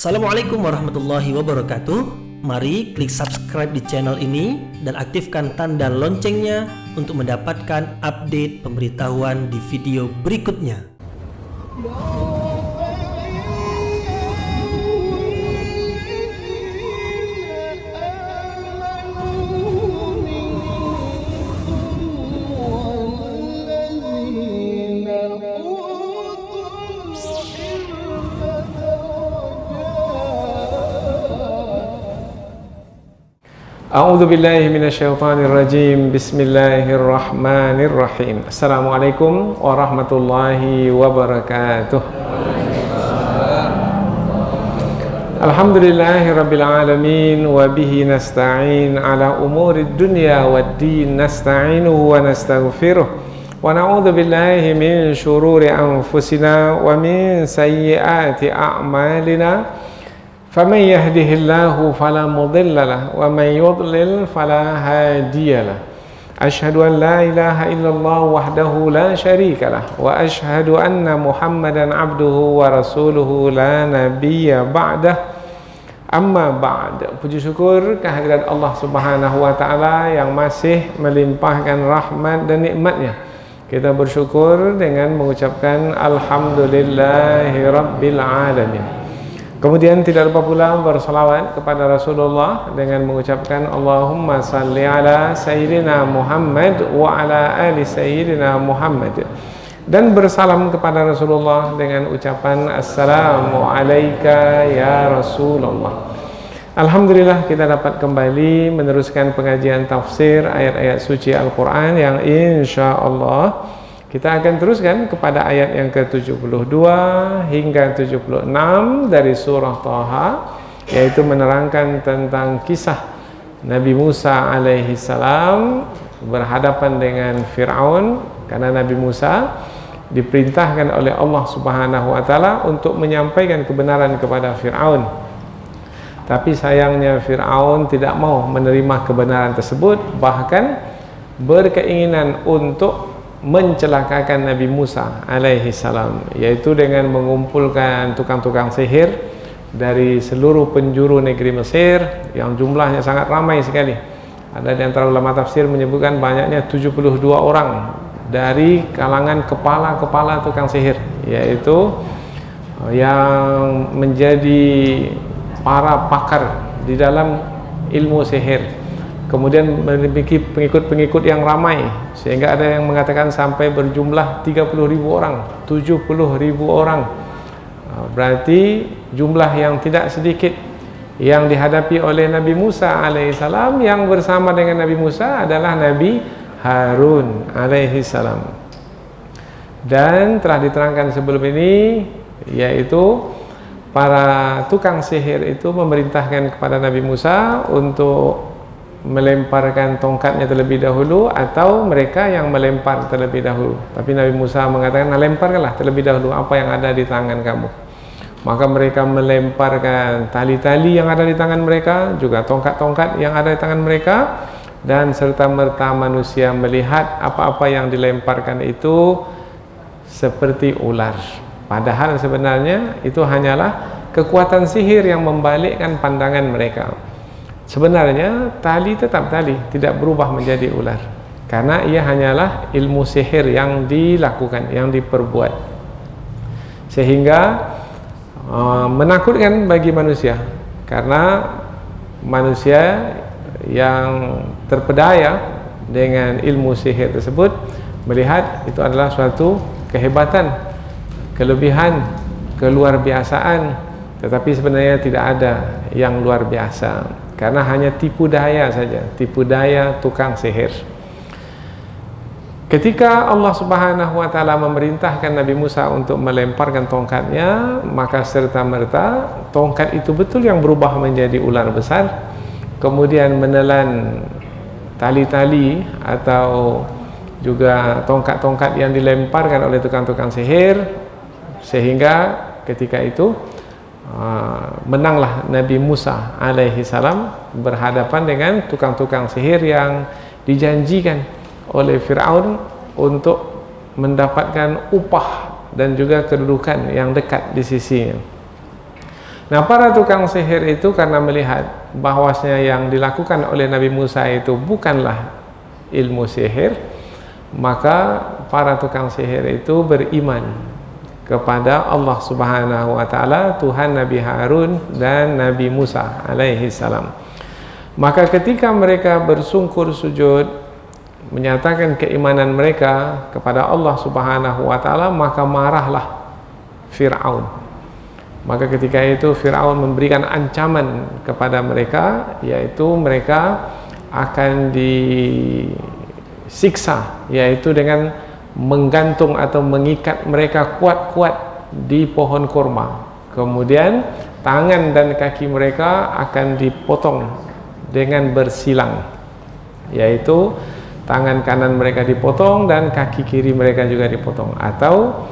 Assalamualaikum warahmatullahi wabarakatuh. Mari klik subscribe di channel ini dan aktifkan tanda loncengnya untuk mendapatkan update pemberitahuan di video berikutnya. A'udzu billahi minasyaitonir rajim. Bismillahirrahmanirrahim. Assalamualaikum warahmatullahi wabarakatuh. Alhamdulillahirabbil alamin wa bihi nasta'in ala umurid dunya waddin nasta'inuhu wa nastaghfiruh wa na'udzu billahi min shururi anfusina wa min sayyiati a'malina. فمن يهده الله فلا مضل له ومن يضلل فلا هادي له أشهد أن لا إله إلا الله وحده لا شريك له وأشهد أن محمدا عبده ورسوله لا نبي بعده أما بعد. Puji syukur kehadirat Allah Subhanahu wa taala yang masih melimpahkan rahmat dan nikmatnya. Kita bersyukur dengan mengucapkan alhamdulillahi rabbil alamin. Kemudian tidak lupa pula bersalawat kepada Rasulullah dengan mengucapkan Allahumma salli ala Sayyidina Muhammad wa ala ali Sayyidina Muhammad, dan bersalam kepada Rasulullah dengan ucapan Assalamu alayka ya Rasulullah. Alhamdulillah kita dapat kembali meneruskan pengajian tafsir ayat-ayat suci Al-Quran yang insya Allah kita akan teruskan kepada ayat yang ke-72 hingga 76 dari surah Taha, yaitu menerangkan tentang kisah Nabi Musa alaihi salam berhadapan dengan Fir'aun, karena Nabi Musa diperintahkan oleh Allah Subhanahu wa taala untuk menyampaikan kebenaran kepada Fir'aun. Tapi sayangnya Fir'aun tidak mau menerima kebenaran tersebut, bahkan berkeinginan untuk mencelakakan Nabi Musa alaihi salam, yaitu dengan mengumpulkan tukang-tukang sihir dari seluruh penjuru negeri Mesir yang jumlahnya sangat ramai sekali. Ada di antara ulama tafsir menyebutkan banyaknya 72 orang dari kalangan kepala-kepala tukang sihir, yaitu yang menjadi para pakar di dalam ilmu sihir. Kemudian memiliki pengikut-pengikut yang ramai, sehingga ada yang mengatakan sampai berjumlah 30.000 orang, 70.000 orang. Berarti jumlah yang tidak sedikit yang dihadapi oleh Nabi Musa alaihissalam. Yang bersama dengan Nabi Musa adalah Nabi Harun alaihissalam. Dan telah diterangkan sebelum ini, yaitu para tukang sihir itu memerintahkan kepada Nabi Musa untuk melemparkan tongkatnya terlebih dahulu, atau mereka yang melempar terlebih dahulu. Tapi Nabi Musa mengatakan, nah, lemparkanlah terlebih dahulu apa yang ada di tangan kamu. Maka mereka melemparkan tali-tali yang ada di tangan mereka, juga tongkat-tongkat yang ada di tangan mereka, dan serta-merta manusia melihat apa-apa yang dilemparkan itu seperti ular. Padahal sebenarnya itu hanyalah kekuatan sihir yang membalikkan pandangan mereka. Sebenarnya tali tetap tali, tidak berubah menjadi ular, karena ia hanyalah ilmu sihir yang dilakukan, yang diperbuat, sehingga menakutkan bagi manusia, karena manusia yang terpedaya dengan ilmu sihir tersebut melihat itu adalah suatu kehebatan, kelebihan, keluar biasaan, tetapi sebenarnya tidak ada yang luar biasa, karena hanya tipu daya saja, tipu daya tukang sihir. Ketika Allah Subhanahu wa taala memerintahkan Nabi Musa untuk melemparkan tongkatnya, maka serta-merta tongkat itu betul yang berubah menjadi ular besar, kemudian menelan tali-tali atau juga tongkat-tongkat yang dilemparkan oleh tukang-tukang sihir, sehingga ketika itu menanglah Nabi Musa alaihi salam berhadapan dengan tukang-tukang sihir yang dijanjikan oleh Fir'aun untuk mendapatkan upah dan juga kedudukan yang dekat di sisinya. Nah, para tukang sihir itu karena melihat bahwasanya yang dilakukan oleh Nabi Musa itu bukanlah ilmu sihir, maka para tukang sihir itu beriman kepada Allah Subhanahu wa taala, Tuhan Nabi Harun dan Nabi Musa alaihi salam. Maka ketika mereka bersungkur sujud menyatakan keimanan mereka kepada Allah Subhanahu wa taala, maka marahlah Fir'aun. Maka ketika itu Fir'aun memberikan ancaman kepada mereka, yaitu mereka akan disiksa, yaitu dengan menggantung atau mengikat mereka kuat-kuat di pohon kurma. Kemudian tangan dan kaki mereka akan dipotong dengan bersilang, yaitu tangan kanan mereka dipotong dan kaki kiri mereka juga dipotong, atau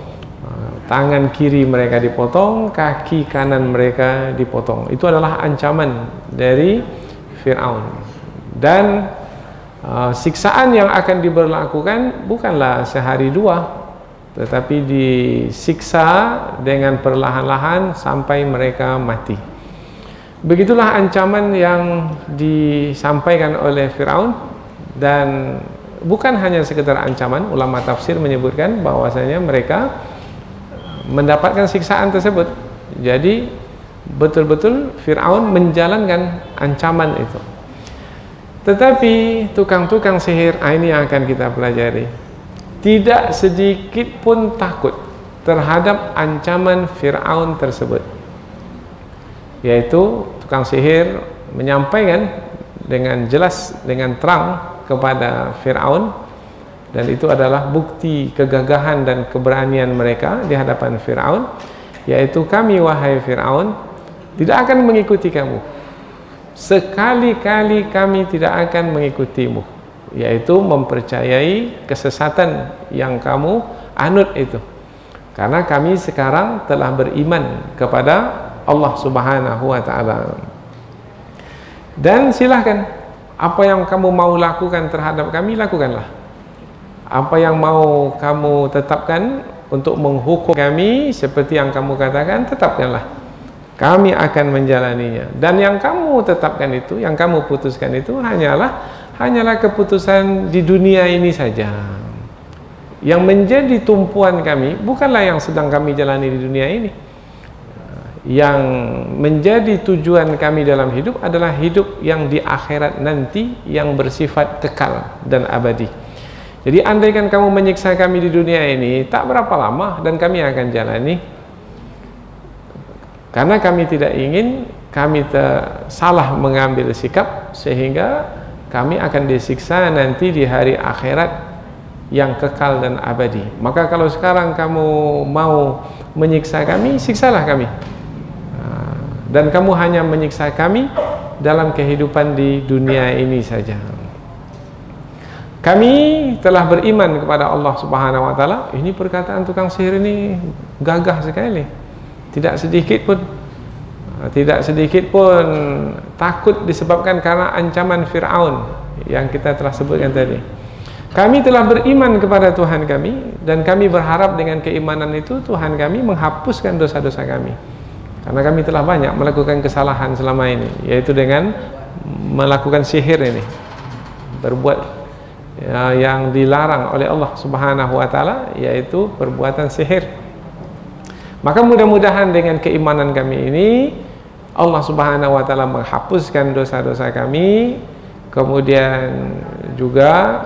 tangan kiri mereka dipotong, kaki kanan mereka dipotong. Itu adalah ancaman dari Fir'aun. Dan siksaan yang akan diberlakukan bukanlah sehari dua, tetapi disiksa dengan perlahan-lahan sampai mereka mati. Begitulah ancaman yang disampaikan oleh Fir'aun. Dan bukan hanya sekedar ancaman, ulama tafsir menyebutkan bahwasanya mereka mendapatkan siksaan tersebut. Jadi betul-betul Fir'aun menjalankan ancaman itu. Tetapi tukang-tukang sihir, ini yang akan kita pelajari, tidak sedikit pun takut terhadap ancaman Fir'aun tersebut. Yaitu tukang sihir menyampaikan dengan jelas, dengan terang kepada Fir'aun, dan itu adalah bukti kegagahan dan keberanian mereka di hadapan Fir'aun, yaitu, kami wahai Fir'aun tidak akan mengikuti kamu, sekali-kali kami tidak akan mengikutimu, yaitu mempercayai kesesatan yang kamu anut itu, karena kami sekarang telah beriman kepada Allah Subhanahu wa ta'ala. Dan silahkan, apa yang kamu mau lakukan terhadap kami, lakukanlah. Apa yang mau kamu tetapkan untuk menghukum kami seperti yang kamu katakan, tetapkanlah. Kami akan menjalaninya. Dan yang kamu tetapkan itu, yang kamu putuskan itu hanyalah keputusan di dunia ini saja. Yang menjadi tumpuan kami bukanlah yang sedang kami jalani di dunia ini. Yang menjadi tujuan kami dalam hidup adalah hidup yang di akhirat nanti, yang bersifat kekal dan abadi. Jadi andaikan kamu menyiksa kami di dunia ini, tak berapa lama dan kami akan jalani. Karena kami tidak ingin kami salah mengambil sikap sehingga kami akan disiksa nanti di hari akhirat yang kekal dan abadi. Maka kalau sekarang kamu mau menyiksa kami, siksalah kami. Dan kamu hanya menyiksa kami dalam kehidupan di dunia ini saja. Kami telah beriman kepada Allah Subhanahu wa ta'ala. Ini perkataan tukang sihir ini gagah sekali. Tidak sedikit pun takut disebabkan karena ancaman Fir'aun yang kita telah sebutkan tadi. Kami telah beriman kepada Tuhan kami, dan kami berharap dengan keimanan itu Tuhan kami menghapuskan dosa-dosa kami. Karena kami telah banyak melakukan kesalahan selama ini, yaitu dengan melakukan sihir ini, berbuat yang dilarang oleh Allah Subhanahu wa ta'ala, yaitu perbuatan sihir. Maka mudah-mudahan dengan keimanan kami ini Allah Subhanahu wa ta'ala menghapuskan dosa-dosa kami. Kemudian juga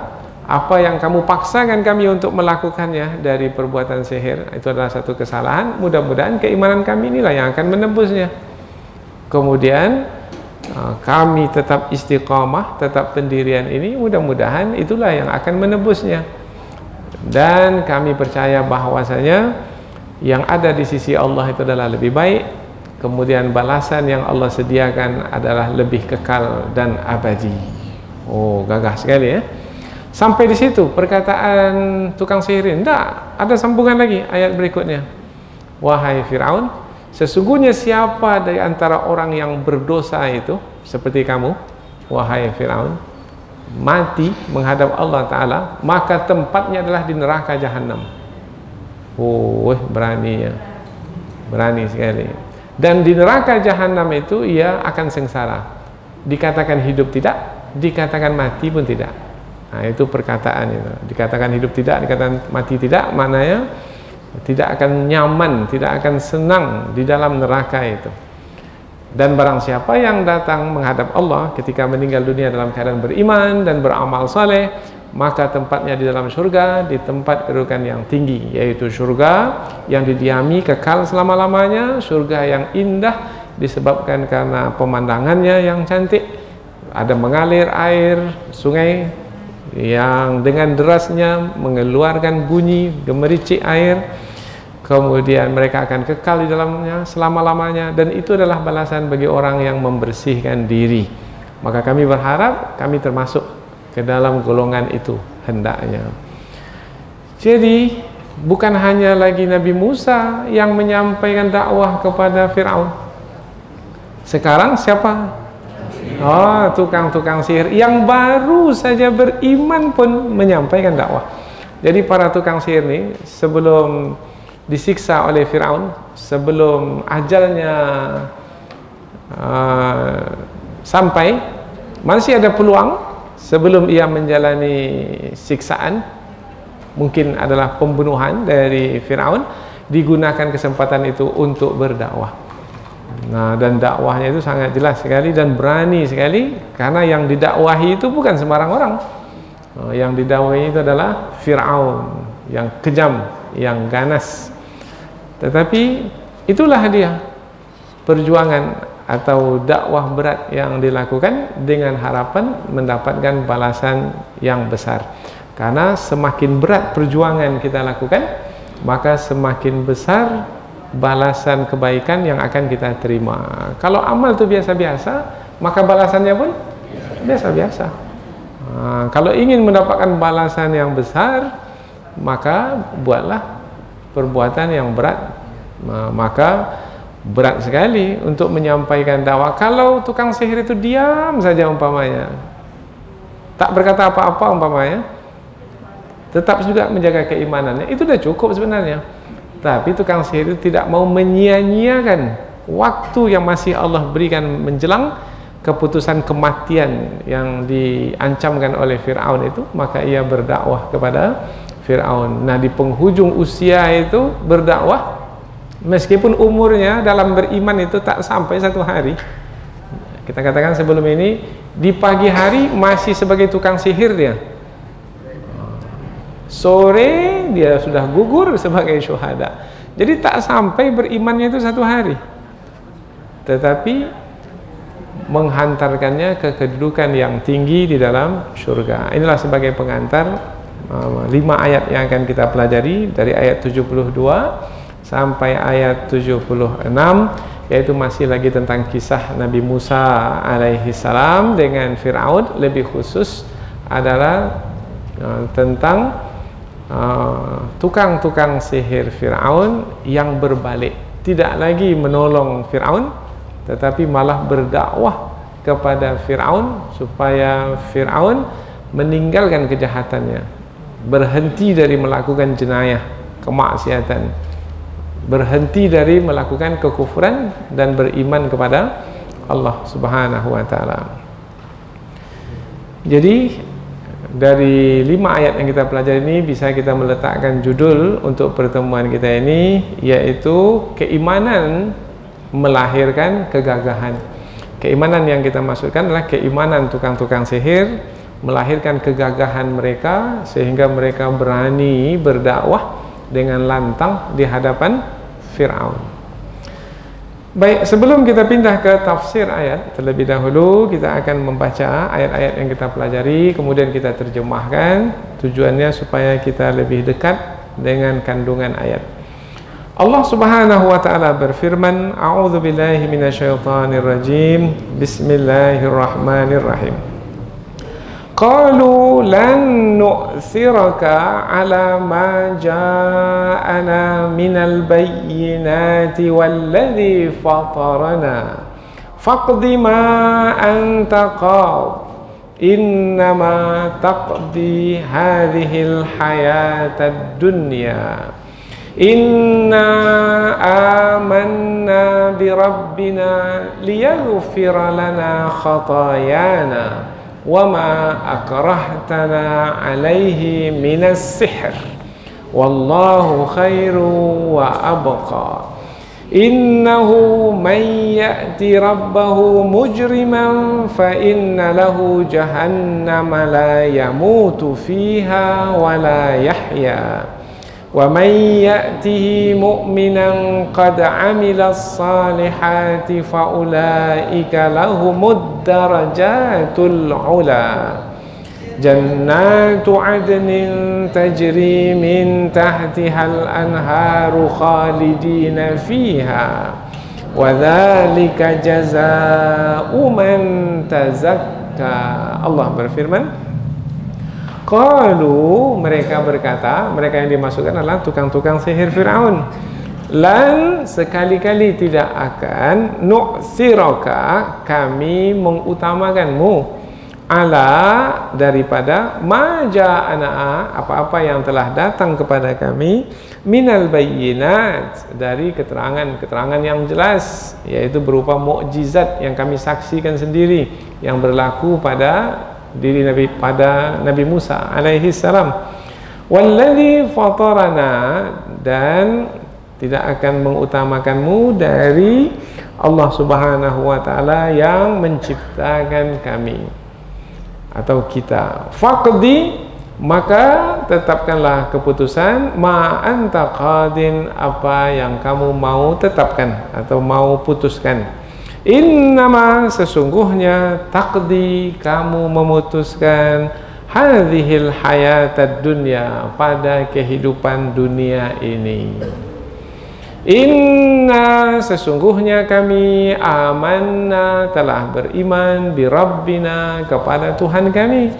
apa yang kamu paksakan kami untuk melakukannya dari perbuatan sihir, itu adalah satu kesalahan. Mudah-mudahan keimanan kami inilah yang akan menembusnya. Kemudian kami tetap istiqamah, tetap pendirian ini, mudah-mudahan itulah yang akan menebusnya. Dan kami percaya bahwasanya yang ada di sisi Allah itu adalah lebih baik, kemudian balasan yang Allah sediakan adalah lebih kekal dan abadi. Oh, gagah sekali ya. Sampai di situ perkataan tukang sihir. Tidak, ada sambungan lagi ayat berikutnya. Wahai Fir'aun, sesungguhnya siapa dari antara orang yang berdosa itu seperti kamu, wahai Fir'aun, mati menghadap Allah Ta'ala, maka tempatnya adalah di neraka Jahannam. Oh, berani ya, berani sekali. Dan di neraka jahanam itu ia akan sengsara. Dikatakan hidup tidak, dikatakan mati pun tidak. Nah, itu perkataan itu. Dikatakan hidup tidak, dikatakan mati tidak, maknanya tidak akan nyaman, tidak akan senang di dalam neraka itu. Dan barang siapa yang datang menghadap Allah ketika meninggal dunia dalam keadaan beriman dan beramal saleh, maka tempatnya di dalam surga, di tempat kedudukan yang tinggi, yaitu surga yang didiami kekal selama-lamanya, surga yang indah disebabkan karena pemandangannya yang cantik. Ada mengalir air sungai yang dengan derasnya mengeluarkan bunyi gemericik air. Kemudian mereka akan kekal di dalamnya selama-lamanya, dan itu adalah balasan bagi orang yang membersihkan diri. Maka kami berharap kami termasuk ke dalam golongan itu hendaknya. Jadi bukan hanya lagi Nabi Musa yang menyampaikan dakwah kepada Fir'aun. Sekarang siapa? Oh, tukang-tukang sihir yang baru saja beriman pun menyampaikan dakwah. Jadi para tukang sihir ini sebelum disiksa oleh Fir'aun, sebelum ajalnya sampai, masih ada peluang sebelum ia menjalani siksaan, mungkin adalah pembunuhan dari Fir'aun, digunakan kesempatan itu untuk berdakwah. Nah, dan dakwahnya itu sangat jelas sekali dan berani sekali, karena yang didakwahi itu bukan sembarang orang. Yang didakwahi itu adalah Fir'aun yang kejam, yang ganas. Tetapi itulah dia perjuangan atau dakwah berat yang dilakukan dengan harapan mendapatkan balasan yang besar. Karena semakin berat perjuangan kita lakukan, maka semakin besar balasan kebaikan yang akan kita terima. Kalau amal itu biasa-biasa, maka balasannya pun biasa-biasa. Kalau ingin mendapatkan balasan yang besar, maka buatlah perbuatan yang berat. Maka berat sekali untuk menyampaikan dakwah. Kalau tukang sihir itu diam saja umpamanya, tak berkata apa-apa umpamanya, tetap juga menjaga keimanannya, itu sudah cukup sebenarnya. Tapi tukang sihir itu tidak mau menyia-nyiakan waktu yang masih Allah berikan menjelang keputusan kematian yang diancamkan oleh Fir'aun itu, maka ia berdakwah kepada Fir'aun. Nah, di penghujung usia itu berdakwah, meskipun umurnya dalam beriman itu tak sampai 1 hari. Kita katakan sebelum ini, di pagi hari masih sebagai tukang sihir dia, sore dia sudah gugur sebagai syuhada. Jadi tak sampai berimannya itu 1 hari, tetapi menghantarkannya ke kedudukan yang tinggi di dalam surga. Inilah sebagai pengantar 5 ayat yang akan kita pelajari dari ayat 72 sampai ayat 76, yaitu masih lagi tentang kisah Nabi Musa alaihi salam dengan Fir'aun. Lebih khusus adalah tentang tukang-tukang sihir Fir'aun yang berbalik, tidak lagi menolong Fir'aun, tetapi malah berdakwah kepada Fir'aun supaya Fir'aun meninggalkan kejahatannya, berhenti dari melakukan jenayah, kemaksiatan, berhenti dari melakukan kekufuran dan beriman kepada Allah Subhanahu wa taala. Jadi dari 5 ayat yang kita pelajari ini bisa kita meletakkan judul untuk pertemuan kita ini, yaitu keimanan melahirkan kegagahan. Keimanan yang kita maksudkan adalah keimanan tukang-tukang sihir melahirkan kegagahan mereka, sehingga mereka berani berdakwah dengan lantang di hadapan Fir'aun. Baik, sebelum kita pindah ke tafsir ayat, terlebih dahulu kita akan membaca ayat-ayat yang kita pelajari, kemudian kita terjemahkan. Tujuannya supaya kita lebih dekat dengan kandungan ayat. Allah Subhanahu wa taala berfirman, A'udzu billahi minasyaitonir rajim. Bismillahirrahmanirrahim. Qalu lan nu'thiraka ala ma ja'ana minal bayyinati walladhi fatarana faqdi ma anta qad innama taqdi hadhil hayatad dunya Inna amanna bi rabbina liyaghfira lana khatayana wa ma akrahtana alaihi minas sihr wallahu khairu wa abqa. Innahu man ya'ti rabbahu mujriman fa inna lahu jahannama la yamutu fiha wa la yahya wa man ya'tihi mu'minan qad 'amila as-salihati fa ulaika lahumud darajatul 'ula jannatu 'adnin tajri min tahtihal anharu khalidina fiha wa dzalika jazaa'u man tazakka. Allah berfirman, qalu, mereka berkata, mereka yang dimasukkan adalah tukang-tukang sihir Fir'aun, lan sekali-kali tidak akan nu'thiraka, kami mengutamakanmu, ala daripada maja'ana, apa-apa yang telah datang kepada kami, minal bayyinat, dari keterangan-keterangan yang jelas, yaitu berupa mukjizat yang kami saksikan sendiri yang berlaku pada diri Nabi Musa alaihi salam. Walladzi fatarana, dan tidak akan mengutamakanmu dari Allah Subhanahu wa taala yang menciptakan kami atau kita. Faqdi, maka tetapkanlah keputusan, ma anta qadin, apa yang kamu mau tetapkan atau mau putuskan. Innama, sesungguhnya, taqdi, kamu memutuskan, hadhil hayatad dunya, pada kehidupan dunia ini. Inna, sesungguhnya kami, amanna, telah beriman, bi rabbina, kepada Tuhan kami,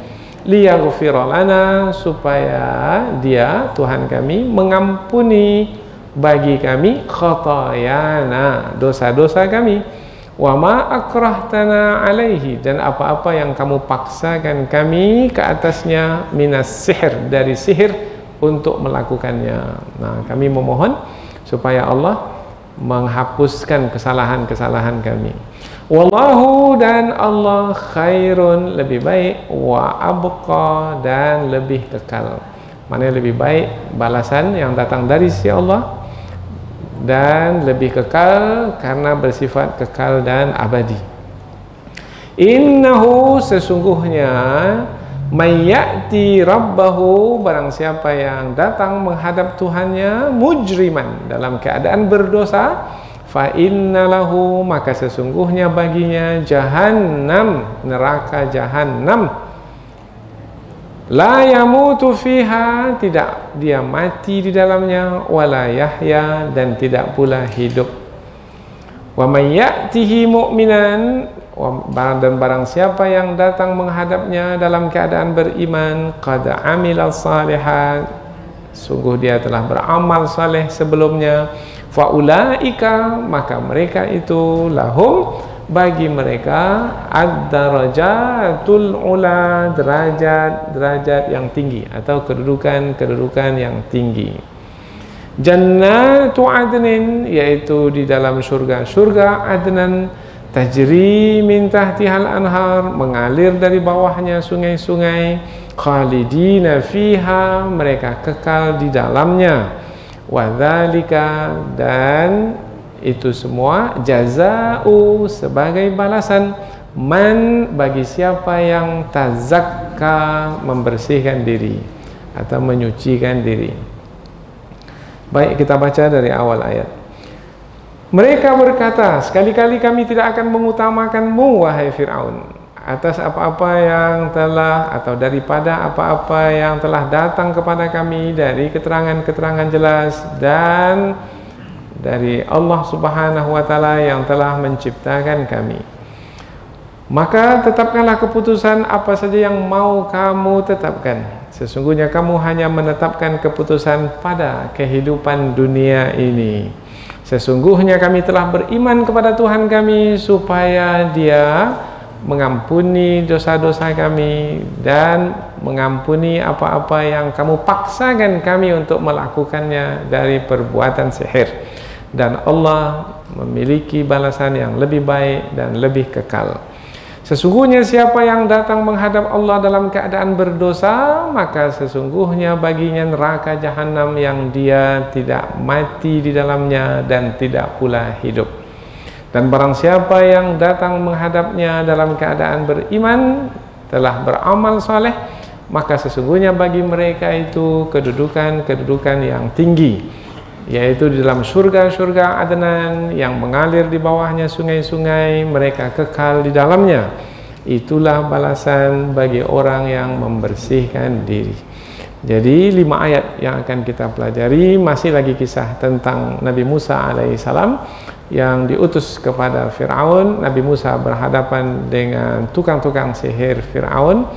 liyaghfira lana, supaya dia, Tuhan kami, mengampuni bagi kami khatayana, dosa-dosa kami, wa ma akrahtana alaihi, dan apa-apa yang kamu paksakan kami ke atasnya, minas sihir, dari sihir, untuk melakukannya. Nah, kami memohon supaya Allah menghapuskan kesalahan-kesalahan kami. Wallahu, dan Allah, khairun, lebih baik, wa abqa, dan lebih kekal. Mana lebih baik balasan yang datang dari sisi Allah, dan lebih kekal karena bersifat kekal dan abadi. Innahu, sesungguhnya, mayyati rabbahu, barang siapa yang datang menghadap Tuhannya, mujriman, dalam keadaan berdosa, fa innalahu, maka sesungguhnya baginya, jahannam, neraka jahannam, la yamutu fiha, tidak dia mati di dalamnya, wala yahya, dan tidak pula hidup. Wa may ya'tihi mu'minan, dan barang siapa yang datang menghadapnya dalam keadaan beriman, qad amila salihat, sungguh dia telah beramal saleh sebelumnya, fa ulaika, maka mereka itu, lahum, bagi mereka, ad-darajatul ula, derajat yang tinggi atau kedudukan yang tinggi. Jannatu adnin, yaitu di dalam surga adnan, tajri min tahtihal anhar, mengalir dari bawahnya sungai-sungai, khalidina fiha, mereka kekal di dalamnya, wa dzalika, dan itu semua, jaza'u, sebagai balasan, man, bagi siapa yang tazakka, membersihkan diri atau menyucikan diri. Baik, kita baca dari awal ayat. Mereka berkata, sekali-kali kami tidak akan mengutamakanmu, wahai Fir'aun, atas apa-apa yang telah, atau daripada apa-apa yang telah datang kepada kami dari keterangan-keterangan jelas dan dari Allah Subhanahu wa taala yang telah menciptakan kami. Maka tetapkanlah keputusan apa saja yang mau kamu tetapkan. Sesungguhnya kamu hanya menetapkan keputusan pada kehidupan dunia ini. Sesungguhnya kami telah beriman kepada Tuhan kami, supaya dia mengampuni dosa-dosa kami dan mengampuni apa-apa yang kamu paksakan kami untuk melakukannya dari perbuatan sihir. Dan Allah memiliki balasan yang lebih baik dan lebih kekal. Sesungguhnya siapa yang datang menghadap Allah dalam keadaan berdosa, maka sesungguhnya baginya neraka jahanam yang dia tidak mati di dalamnya dan tidak pula hidup. Dan barang siapa yang datang menghadapnya dalam keadaan beriman, telah beramal saleh, maka sesungguhnya bagi mereka itu kedudukan yang tinggi, yaitu di dalam surga-surga Adnan yang mengalir di bawahnya sungai-sungai, mereka kekal di dalamnya. Itulah balasan bagi orang yang membersihkan diri. Jadi 5 ayat yang akan kita pelajari, masih lagi kisah tentang Nabi Musa alaihissalam yang diutus kepada Fir'aun. Nabi Musa berhadapan dengan tukang-tukang sihir Fir'aun,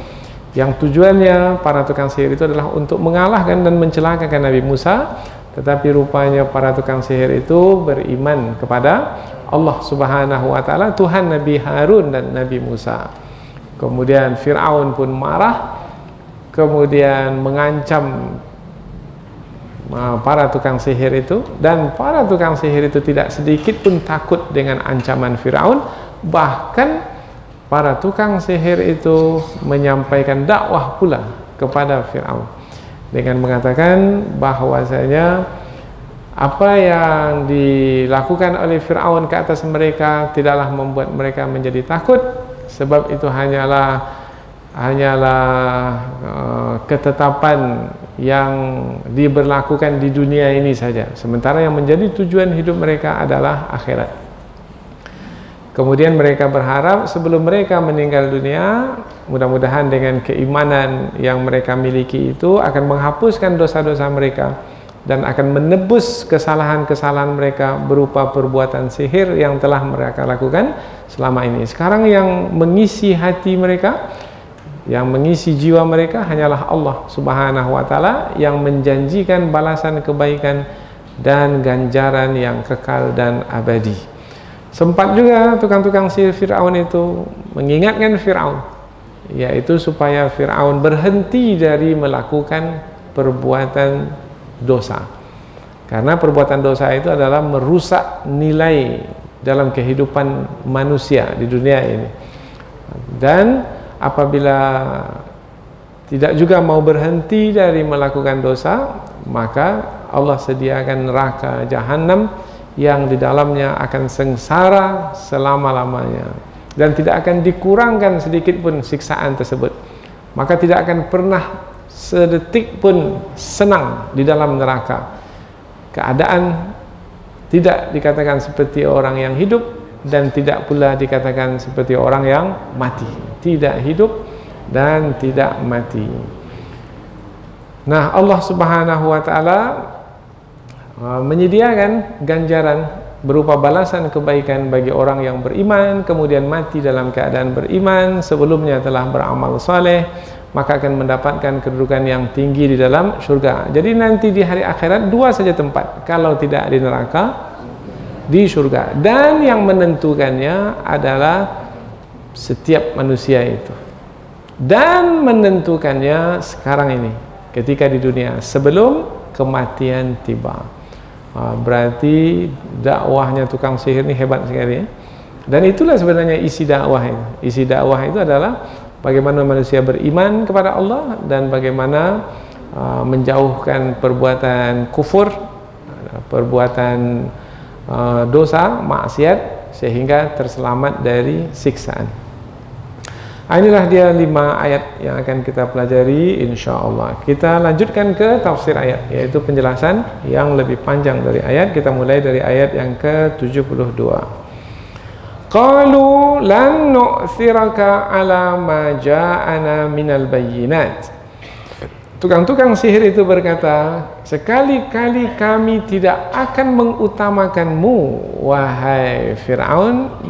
yang tujuannya para tukang sihir itu adalah untuk mengalahkan dan mencelakakan Nabi Musa. Tetapi rupanya para tukang sihir itu beriman kepada Allah Subhanahu wa taala, Tuhan Nabi Harun dan Nabi Musa. Kemudian Fir'aun pun marah, kemudian mengancam para tukang sihir itu, dan para tukang sihir itu tidak sedikit pun takut dengan ancaman Fir'aun. Bahkan para tukang sihir itu menyampaikan dakwah pula kepada Fir'aun dengan mengatakan bahwasanya apa yang dilakukan oleh Fir'aun ke atas mereka tidaklah membuat mereka menjadi takut, sebab itu hanyalah ketetapan yang diberlakukan di dunia ini saja, sementara yang menjadi tujuan hidup mereka adalah akhirat. Kemudian mereka berharap sebelum mereka meninggal dunia, mudah-mudahan dengan keimanan yang mereka miliki itu akan menghapuskan dosa-dosa mereka dan akan menebus kesalahan-kesalahan mereka berupa perbuatan sihir yang telah mereka lakukan selama ini. Sekarang yang mengisi hati mereka, yang mengisi jiwa mereka hanyalah Allah Subhanahu wa taala yang menjanjikan balasan kebaikan dan ganjaran yang kekal dan abadi. Sempat juga tukang-tukang sihir Fir'aun itu mengingatkan Fir'aun, yaitu supaya Fir'aun berhenti dari melakukan perbuatan dosa, karena perbuatan dosa itu adalah merusak nilai dalam kehidupan manusia di dunia ini. Dan apabila tidak juga mau berhenti dari melakukan dosa, maka Allah sediakan neraka jahanam yang di dalamnya akan sengsara selama-lamanya dan tidak akan dikurangkan sedikit pun siksaan tersebut. Maka tidak akan pernah sedetik pun senang di dalam neraka. Keadaan tidak dikatakan seperti orang yang hidup dan tidak pula dikatakan seperti orang yang mati. Tidak hidup dan tidak mati. Nah, Allah Subhanahu wa taala menyediakan ganjaran berupa balasan kebaikan bagi orang yang beriman, kemudian mati dalam keadaan beriman, sebelumnya telah beramal saleh, maka akan mendapatkan kedudukan yang tinggi di dalam surga. Jadi nanti di hari akhirat 2 saja tempat, kalau tidak di neraka, di surga. Dan yang menentukannya adalah setiap manusia itu, dan menentukannya sekarang ini, ketika di dunia, sebelum kematian tiba. Berarti dakwahnya tukang sihir ini hebat sekali ya. Dan itulah sebenarnya isi dakwah itu. Isi dakwah itu adalah bagaimana manusia beriman kepada Allah dan bagaimana menjauhkan perbuatan kufur, perbuatan dosa, maksiat, sehingga terselamat dari siksaan. Inilah dia 5 ayat yang akan kita pelajari insyaallah. Kita lanjutkan ke tafsir ayat, yaitu penjelasan yang lebih panjang dari ayat. Kita mulai dari ayat yang ke-72. Qalu lan nu'thiraka ala ma ja'ana minal bayyinat. Tukang-tukang sihir itu berkata, sekali-kali kami tidak akan mengutamakanmu wahai Fir'aun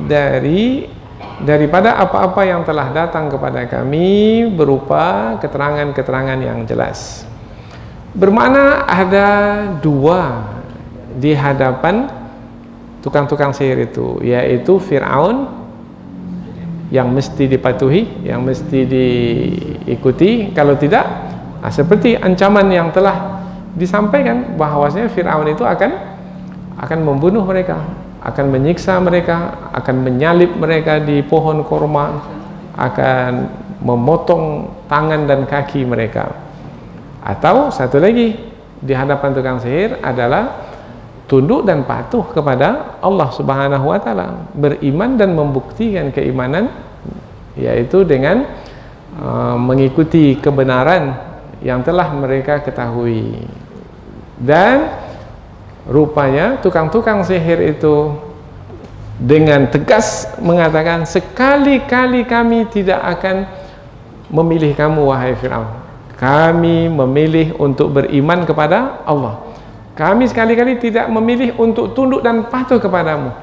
daripada apa-apa yang telah datang kepada kami berupa keterangan-keterangan yang jelas. Bermakna ada 2 di hadapan tukang-tukang sihir itu, yaitu Fir'aun yang mesti dipatuhi, yang mesti diikuti. Kalau tidak, seperti ancaman yang telah disampaikan bahwasanya Fir'aun itu akan membunuh mereka, akan menyiksa mereka, akan menyalib mereka di pohon korma, akan memotong tangan dan kaki mereka. Atau satu lagi di hadapan tukang sihir adalah tunduk dan patuh kepada Allah Subhanahu wa taala, beriman dan membuktikan keimanan, yaitu dengan mengikuti kebenaran yang telah mereka ketahui. Dan rupanya tukang-tukang sihir itu dengan tegas mengatakan, sekali-kali kami tidak akan memilih kamu wahai Fir'aun. Kami memilih untuk beriman kepada Allah. Kami sekali-kali tidak memilih untuk tunduk dan patuh kepadamu,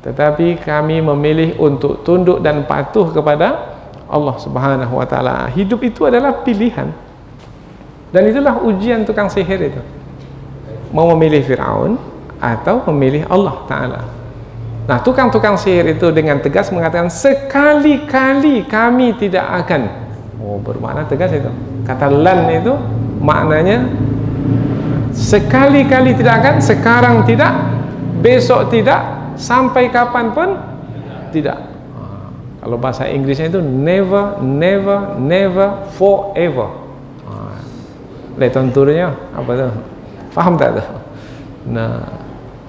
tetapi kami memilih untuk tunduk dan patuh kepada Allah Subhanahu wa taala. Hidup itu adalah pilihan. Dan itulah ujian tukang sihir itu. Mau memilih Fir'aun atau memilih Allah taala. Nah, tukang-tukang sihir itu dengan tegas mengatakan, sekali-kali kami tidak akan. Oh, bermakna tegas itu. Kata lan itu maknanya sekali-kali tidak akan, sekarang tidak, besok tidak, sampai kapanpun tidak. Kalau bahasa Inggrisnya itu never, never, never, forever. Letonturnya apa tuh? Faham tak tuh? Nah,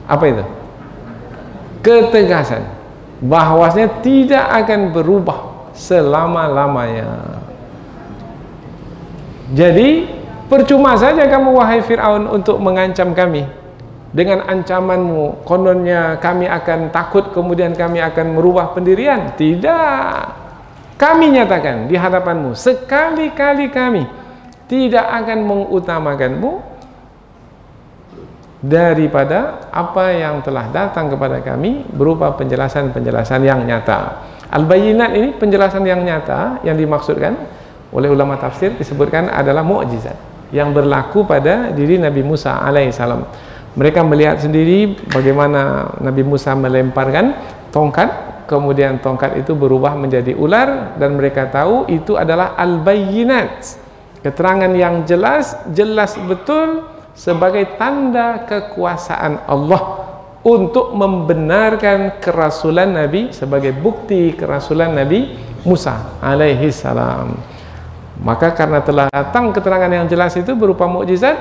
apa itu? Ketegasan bahwasanya tidak akan berubah selama-lamanya. Jadi percuma saja kamu wahai Fir'aun untuk mengancam kami dengan ancamanmu, kononnya kami akan takut kemudian kami akan merubah pendirian. Tidak, kami nyatakan di hadapanmu, sekali-kali kami tidak akan mengutamakanmu daripada apa yang telah datang kepada kami berupa penjelasan-penjelasan yang nyata. Al-Bayyinat ini penjelasan yang nyata yang dimaksudkan oleh ulama tafsir disebutkan adalah mukjizat yang berlaku pada diri Nabi Musa alaihissalam. Mereka melihat sendiri bagaimana Nabi Musa melemparkan tongkat, kemudian tongkat itu berubah menjadi ular, dan mereka tahu itu adalah al-bayyinat, keterangan yang jelas betul sebagai tanda kekuasaan Allah untuk membenarkan kerasulan Nabi, sebagai bukti kerasulan Nabi Musa alaihissalam. Maka karena telah datang keterangan yang jelas itu berupa mukjizat,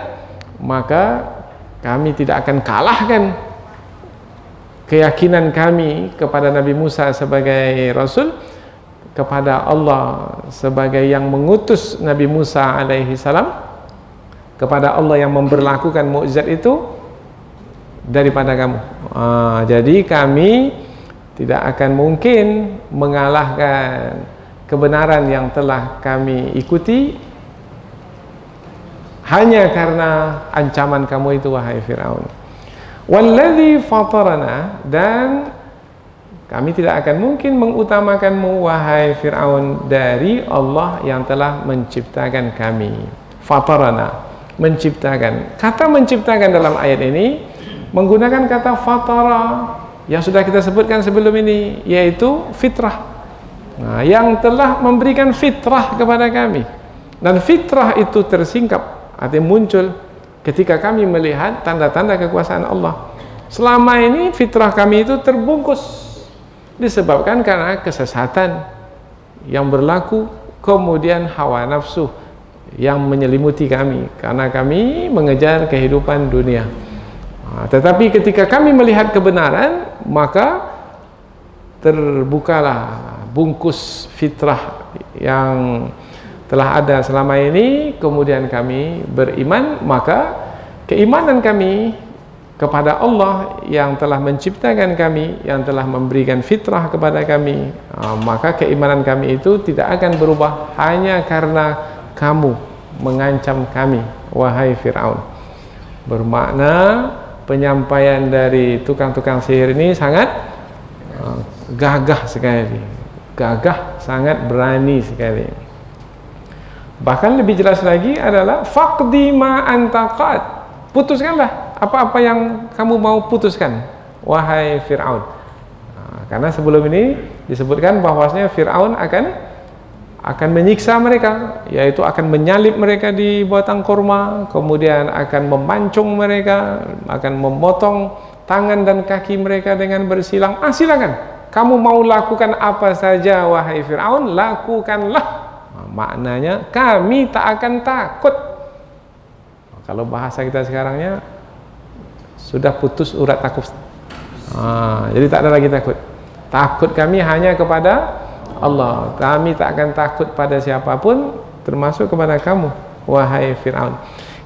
maka kami tidak akan kalahkan keyakinan kami kepada Nabi Musa sebagai Rasul, kepada Allah sebagai yang mengutus Nabi Musa alaihi salam, kepada Allah yang memberlakukan mukjizat itu daripada kamu. Jadi kami tidak akan mungkin mengalahkan kebenaran yang telah kami ikuti hanya karena ancaman kamu itu wahai Fir'aun. Walladzi fatarana, dan kami tidak akan mungkin mengutamakanmu wahai Fir'aun dari Allah yang telah menciptakan kami. Fatarana, menciptakan. Kata menciptakan dalam ayat ini menggunakan kata fatara yang sudah kita sebutkan sebelum ini, yaitu fitrah. Nah, yang telah memberikan fitrah kepada kami, dan fitrah itu tersingkap, artinya muncul ketika kami melihat tanda-tanda kekuasaan Allah. Selama ini fitrah kami itu terbungkus disebabkan karena kesesatan yang berlaku, kemudian hawa nafsu yang menyelimuti kami karena kami mengejar kehidupan dunia. Tetapi ketika kami melihat kebenaran, maka terbukalah bungkus fitrah yang telah ada selama ini, kemudian kami beriman. Maka keimanan kami kepada Allah yang telah menciptakan kami, yang telah memberikan fitrah kepada kami, maka keimanan kami itu tidak akan berubah hanya karena kamu mengancam kami wahai Fir'aun. Bermakna penyampaian dari tukang-tukang sihir ini sangat gagah sekali. Gagah, sangat berani sekali. Bahkan lebih jelas lagi adalah faqdi ma anta qad, putuskanlah apa-apa yang kamu mau putuskan wahai Fir'aun. Karena sebelum ini disebutkan bahwasanya Fir'aun akan menyiksa mereka, yaitu akan menyalib mereka di batang kurma, kemudian akan memancung mereka, akan memotong tangan dan kaki mereka dengan bersilang. Silakan, kamu mau lakukan apa saja wahai Fir'aun, lakukanlah. Maknanya kami tak akan takut. Kalau bahasa kita sekarangnya, sudah putus urat takut. Jadi tak ada lagi takut. Takut kami hanya kepada Allah. Kami tak akan takut pada siapapun, termasuk kepada kamu wahai Fir'aun.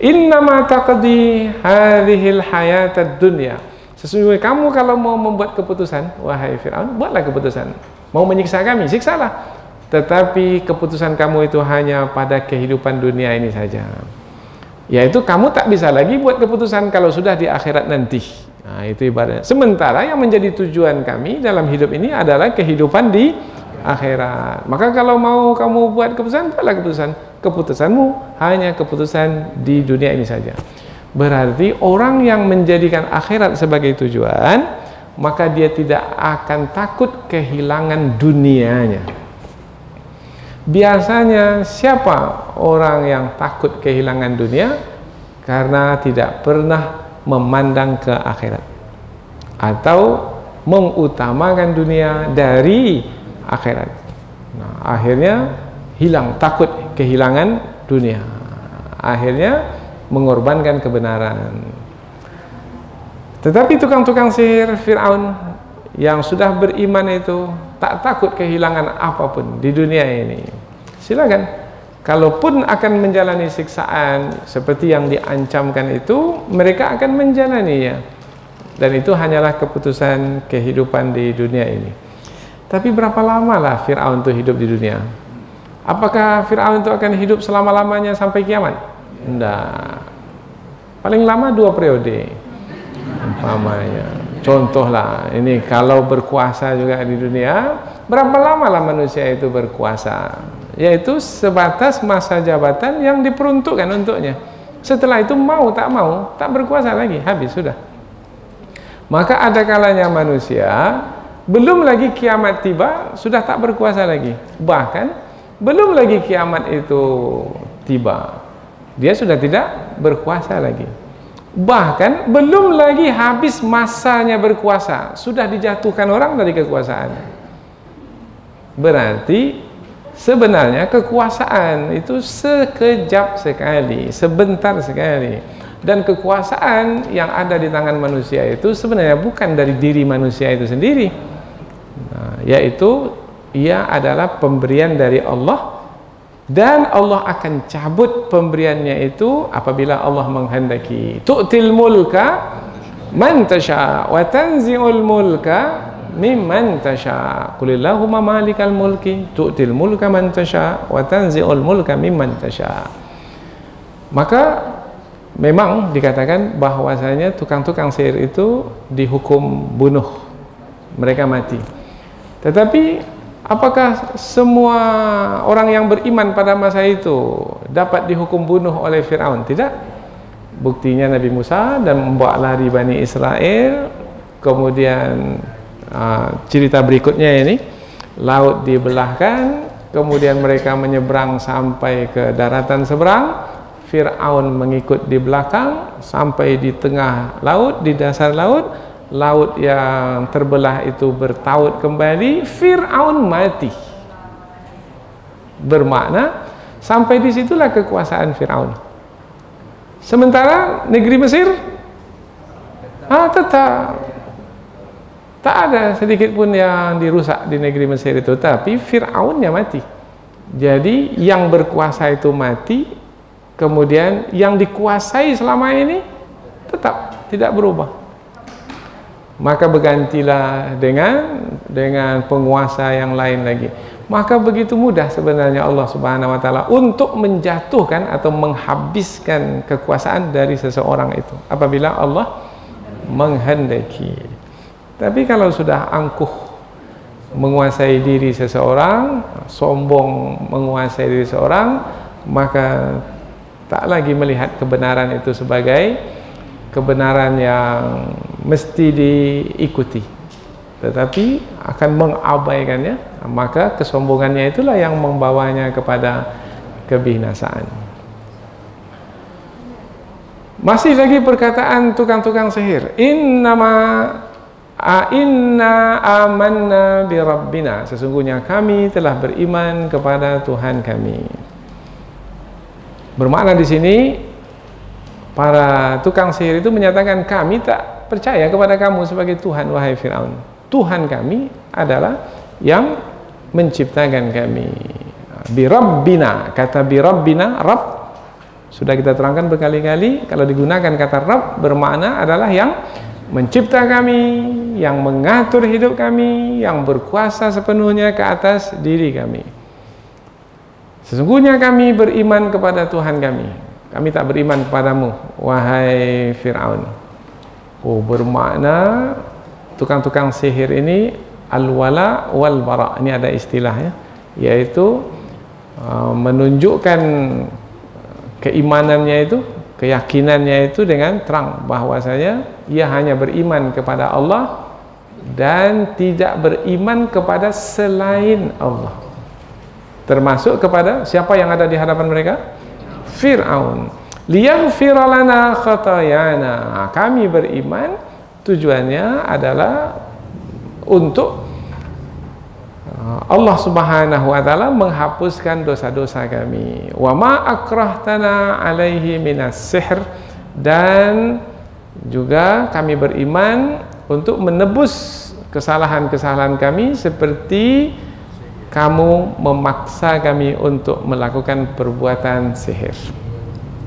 Innama taqdi hadhil hayatad dunya. Sesungguhnya kamu kalau mau membuat keputusan wahai Fir'aun, buatlah keputusan. Mau menyiksa kami, siksalah. Tetapi keputusan kamu itu hanya pada kehidupan dunia ini saja. Yaitu kamu tak bisa lagi buat keputusan kalau sudah di akhirat nanti. Itu ibaratnya. Sementara yang menjadi tujuan kami dalam hidup ini adalah kehidupan di akhirat. Maka kalau mau kamu buat keputusan, buatlah keputusan. Keputusanmu hanya keputusan di dunia ini saja. Berarti orang yang menjadikan akhirat sebagai tujuan, maka dia tidak akan takut kehilangan dunianya. Biasanya siapa orang yang takut kehilangan dunia? Karena tidak pernah memandang ke akhirat, atau mengutamakan dunia dari akhirat. Akhirnya hilang, takut kehilangan dunia, akhirnya mengorbankan kebenaran. Tetapi tukang-tukang sihir Fir'aun yang sudah beriman itu tak takut kehilangan apapun di dunia ini. Silakan, kalaupun akan menjalani siksaan seperti yang diancamkan itu, mereka akan menjalaninya. Dan itu hanyalah keputusan kehidupan di dunia ini. Tapi berapa lama lah Fir'aun itu hidup di dunia? Apakah Fir'aun itu akan hidup selama-lamanya sampai kiamat? Tidak. Paling lama 2 periode. Umpamanya. Contohlah, ini kalau berkuasa juga di dunia, berapa lama lah manusia itu berkuasa? Yaitu sebatas masa jabatan yang diperuntukkan untuknya. Setelah itu mau, tak berkuasa lagi, habis sudah. Maka ada kalanya manusia belum lagi kiamat tiba, sudah tak berkuasa lagi. Bahkan belum lagi kiamat itu tiba, dia sudah tidak berkuasa lagi. Bahkan belum lagi habis masanya berkuasa, sudah dijatuhkan orang dari kekuasaannya. Berarti sebenarnya kekuasaan itu sekejap sekali, sebentar sekali. Dan kekuasaan yang ada di tangan manusia itu sebenarnya bukan dari diri manusia itu sendiri, yaitu ia adalah pemberian dari Allah, dan Allah akan cabut pemberiannya itu apabila Allah menghendaki. Tu'til mulka man tasha wa tanzi'ul mulka mimman tasha. Qulillahumma malikal mulki tu'til mulka man tasha wa tanzi'ul mulka mimman tasha. Maka memang dikatakan bahwasanya tukang-tukang sihir itu dihukum bunuh, mereka mati. Tetapi apakah semua orang yang beriman pada masa itu dapat dihukum bunuh oleh Fir'aun? Tidak. Buktinya Nabi Musa dan membawa lari Bani Israel. Kemudian cerita berikutnya ini, laut dibelahkan, kemudian mereka menyeberang sampai ke daratan seberang. Fir'aun mengikut di belakang sampai di tengah laut, di dasar laut. Laut yang terbelah itu bertaut kembali, Fir'aun mati. Bermakna sampai disitulah kekuasaan Fir'aun. Sementara negeri Mesir tetap tak ada sedikit pun yang dirusak di negeri Mesir itu, tapi Fir'aunnya mati. Jadi yang berkuasa itu mati, kemudian yang dikuasai selama ini tetap tidak berubah. Maka bergantilah dengan penguasa yang lain lagi. Maka begitu mudah sebenarnya Allah Subhanahu wa taala untuk menjatuhkan atau menghabiskan kekuasaan dari seseorang itu apabila Allah menghendaki. Tapi kalau sudah angkuh menguasai diri seseorang, sombong menguasai diri seseorang, maka tak lagi melihat kebenaran itu sebagai kebenaran yang mesti diikuti. tetapi akan mengabaikannya, maka kesombongannya itulah yang membawanya kepada kebinasaan. Masih lagi perkataan tukang-tukang sihir, inna amanna bi rabbina, sesungguhnya kami telah beriman kepada Tuhan kami. Bermakna di sini para tukang sihir itu menyatakan, kami tak percaya kepada kamu sebagai Tuhan, wahai Fir'aun. Tuhan kami adalah yang menciptakan kami. Bi rabbina, kata bi rabbina, Rabb sudah kita terangkan berkali-kali, kalau digunakan kata Rabb bermakna adalah yang mencipta kami, yang mengatur hidup kami, yang berkuasa sepenuhnya ke atas diri kami. Sesungguhnya kami beriman kepada Tuhan kami. Kami tak beriman kepadamu, wahai Fir'aun. Oh, bermakna tukang-tukang sihir ini al-wala wal bara. Ini ada istilahnya, yaitu menunjukkan keimanannya itu, keyakinannya itu dengan terang bahwasanya ia hanya beriman kepada Allah dan tidak beriman kepada selain Allah, termasuk kepada siapa yang ada di hadapan mereka? Fir'aun. Liyaghfira lana khatayana. Kami beriman tujuannya adalah untuk Allah Subhanahu wa taala menghapuskan dosa-dosa kami. Wa ma akrahtana alaihi minas sihr, dan juga kami beriman untuk menebus kesalahan-kesalahan kami seperti kamu memaksa kami untuk melakukan perbuatan sihir.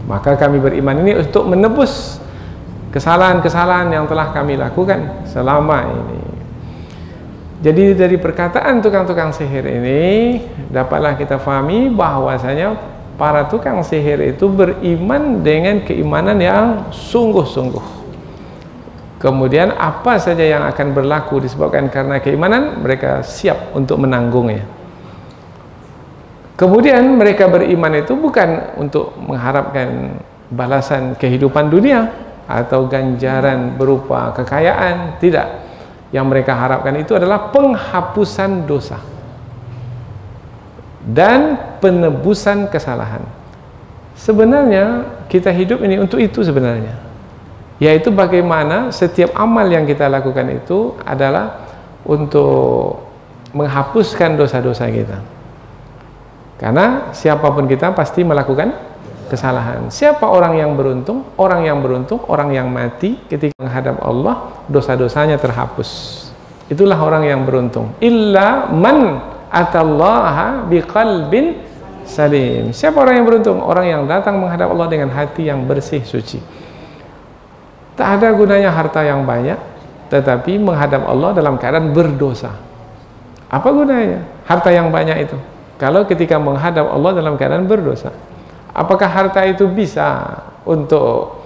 Maka kami beriman ini untuk menebus kesalahan-kesalahan yang telah kami lakukan selama ini. Jadi dari perkataan tukang-tukang sihir ini dapatlah kita fahami bahwasanya para tukang sihir itu beriman dengan keimanan yang sungguh-sungguh. Kemudian apa saja yang akan berlaku disebabkan karena keimanan, mereka siap untuk menanggungnya. Kemudian mereka beriman itu bukan untuk mengharapkan balasan kehidupan dunia atau ganjaran berupa kekayaan, tidak. Yang mereka harapkan itu adalah penghapusan dosa dan penebusan kesalahan. Sebenarnya kita hidup ini untuk itu sebenarnya, yaitu bagaimana setiap amal yang kita lakukan itu adalah untuk menghapuskan dosa-dosa kita. Karena siapapun kita pasti melakukan kesalahan. Siapa orang yang beruntung? Orang yang beruntung, orang yang mati ketika menghadap Allah, dosa-dosanya terhapus. Itulah orang yang beruntung. Illa man atallaha biqalbin salim. Siapa orang yang beruntung? Orang yang datang menghadap Allah dengan hati yang bersih, suci. Tak ada gunanya harta yang banyak, tetapi menghadap Allah dalam keadaan berdosa. Apa gunanya harta yang banyak itu kalau ketika menghadap Allah dalam keadaan berdosa? Apakah harta itu bisa untuk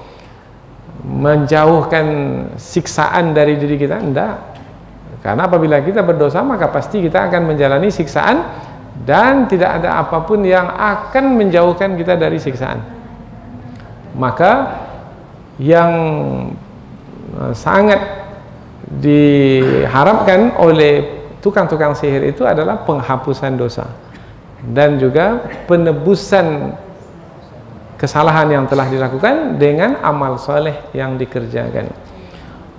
menjauhkan siksaan dari diri kita? Tidak. Karena apabila kita berdosa, maka pasti kita akan menjalani siksaan, dan tidak ada apapun yang akan menjauhkan kita dari siksaan. Maka yang sangat diharapkan oleh tukang-tukang sihir itu adalah penghapusan dosa dan juga penebusan kesalahan yang telah dilakukan dengan amal soleh yang dikerjakan.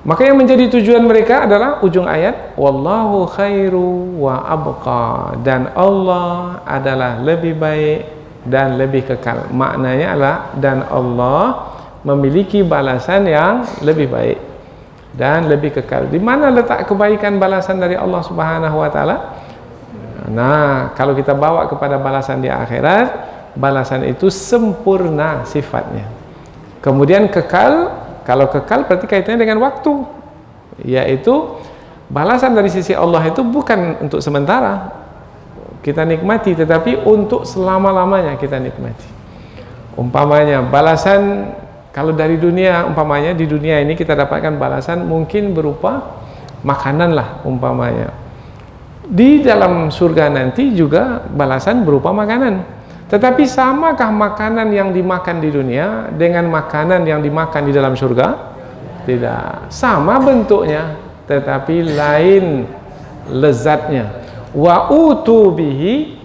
Maka yang menjadi tujuan mereka adalah ujung ayat, wallahu khairu wa abqa, dan Allah adalah lebih baik dan lebih kekal. Maknanya adalah dan Allah memiliki balasan yang lebih baik dan lebih kekal. Di mana letak kebaikan balasan dari Allah Subhanahu wa taala? Nah, kalau kita bawa kepada balasan di akhirat, balasan itu sempurna sifatnya. Kemudian kekal, kalau kekal berarti kaitannya dengan waktu, yaitu balasan dari sisi Allah itu bukan untuk sementara kita nikmati, tetapi untuk selama-lamanya kita nikmati. Umpamanya balasan kalau dari dunia, umpamanya di dunia ini kita dapatkan balasan mungkin berupa makanan lah umpamanya. Di dalam surga nanti juga balasan berupa makanan. Tetapi samakah makanan yang dimakan di dunia dengan makanan yang dimakan di dalam surga? Tidak. Sama bentuknya, tetapi lain lezatnya. Wa utu bihi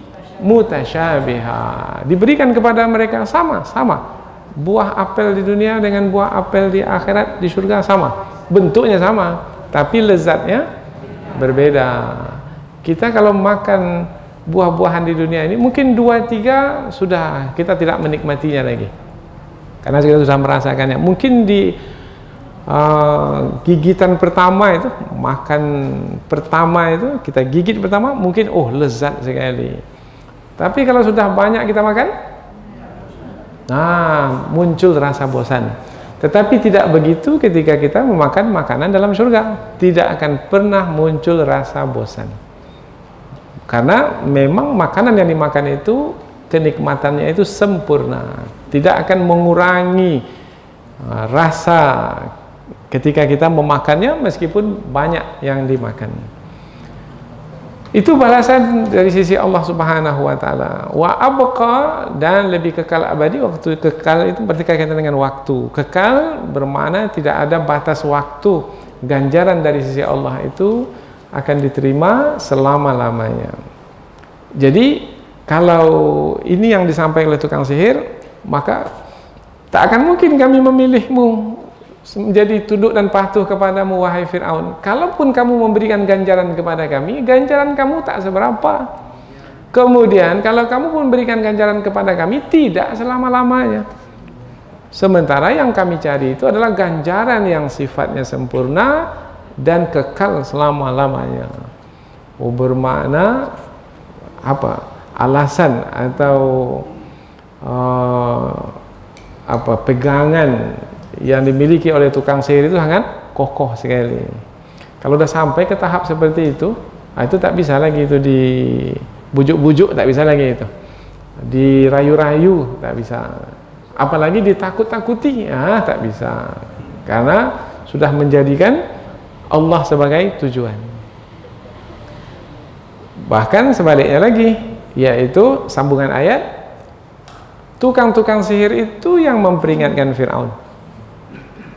mutasyabiha, diberikan kepada mereka sama-sama. Buah apel di dunia dengan buah apel di akhirat di surga sama, bentuknya sama, tapi lezatnya berbeda. Kita kalau makan buah-buahan di dunia ini mungkin 2-3 sudah kita tidak menikmatinya lagi, karena kita sudah merasakannya. Mungkin di gigitan pertama itu, makan pertama itu, kita gigit pertama mungkin oh lezat sekali, tapi kalau sudah banyak kita makan, nah muncul rasa bosan. Tetapi tidak begitu ketika kita memakan makanan dalam surga, tidak akan pernah muncul rasa bosan, karena memang makanan yang dimakan itu kenikmatannya itu sempurna, tidak akan mengurangi rasa ketika kita memakannya meskipun banyak yang dimakan. Itu balasan dari sisi Allah Subhanahu wa taala. Wa abqa, dan lebih kekal abadi. Waktu kekal itu berarti kaitan dengan waktu. Kekal bermakna tidak ada batas waktu. Ganjaran dari sisi Allah itu akan diterima selama-lamanya. Jadi kalau ini yang disampaikan oleh tukang sihir, maka tak akan mungkin kami memilihmu menjadi tunduk dan patuh kepadamu, wahai Fir'aun. Kalaupun kamu memberikan ganjaran kepada kami, ganjaran kamu tak seberapa. Kemudian kalau kamu memberikan ganjaran kepada kami, tidak selama-lamanya. Sementara yang kami cari itu adalah ganjaran yang sifatnya sempurna dan kekal selama-lamanya. Bermakna apa? Alasan atau pegangan yang dimiliki oleh tukang sihir itu sangat kokoh sekali. Kalau sudah sampai ke tahap seperti itu tak bisa lagi itu dibujuk-bujuk, tak bisa lagi itu dirayu-rayu, tak bisa, apalagi ditakut-takuti, tak bisa, karena sudah menjadikan Allah sebagai tujuan. Bahkan sebaliknya lagi, yaitu sambungan ayat, tukang-tukang sihir itu yang memperingatkan Fir'aun,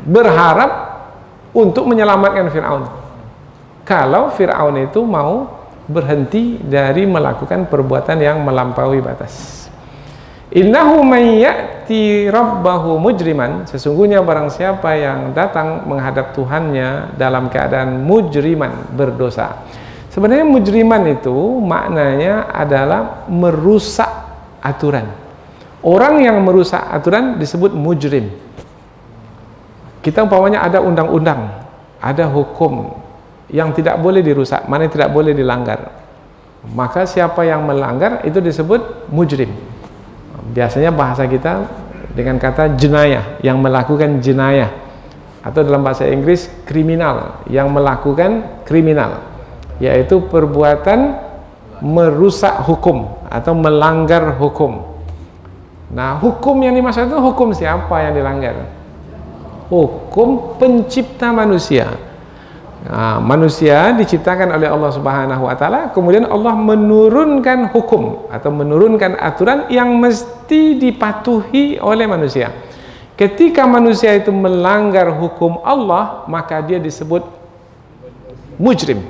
berharap untuk menyelamatkan Fir'aun kalau Fir'aun itu mau berhenti dari melakukan perbuatan yang melampaui batas. Innahu may ya'ti rabbahu mujriman, sesungguhnya barang siapa yang datang menghadap Tuhannya dalam keadaan mujriman, berdosa. Sebenarnya mujriman itu maknanya adalah merusak aturan. Orang yang merusak aturan disebut mujrim. Kita umpamanya ada undang-undang, ada hukum yang tidak boleh dirusak, mana tidak boleh dilanggar, maka siapa yang melanggar itu disebut mujrim. Biasanya bahasa kita dengan kata jenayah, yang melakukan jenayah, atau dalam bahasa Inggris kriminal, yang melakukan kriminal, yaitu perbuatan merusak hukum atau melanggar hukum. Nah, hukum yang dimaksud itu hukum siapa yang dilanggar? Hukum pencipta manusia. Nah, manusia diciptakan oleh Allah Subhanahu wa taala, kemudian Allah menurunkan hukum atau menurunkan aturan yang mesti dipatuhi oleh manusia. Ketika manusia itu melanggar hukum Allah, maka dia disebut mujrim,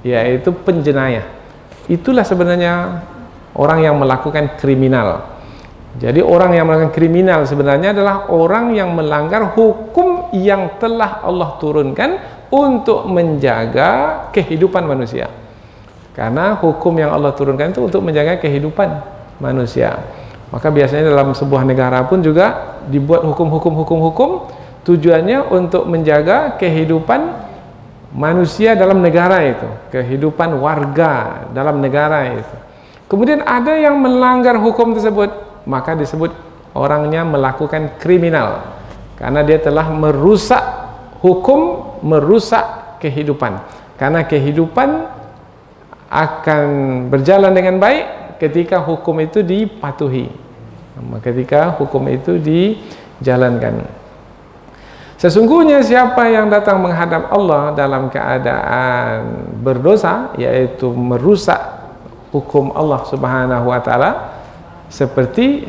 yaitu penjenayah. Itulah sebenarnya orang yang melakukan kriminal. Jadi orang yang melakukan kriminal sebenarnya adalah orang yang melanggar hukum yang telah Allah turunkan untuk menjaga kehidupan manusia. Karena hukum yang Allah turunkan itu untuk menjaga kehidupan manusia. Maka biasanya dalam sebuah negara pun juga dibuat hukum-hukum tujuannya untuk menjaga kehidupan manusia dalam negara itu, kehidupan warga dalam negara itu. Kemudian ada yang melanggar hukum tersebut, maka disebut orangnya melakukan kriminal, karena dia telah merusak hukum, merusak kehidupan. Karena kehidupan akan berjalan dengan baik ketika hukum itu dipatuhi, ketika hukum itu dijalankan. Sesungguhnya siapa yang datang menghadap Allah dalam keadaan berdosa, yaitu merusak hukum Allah Subhanahu wa taala, seperti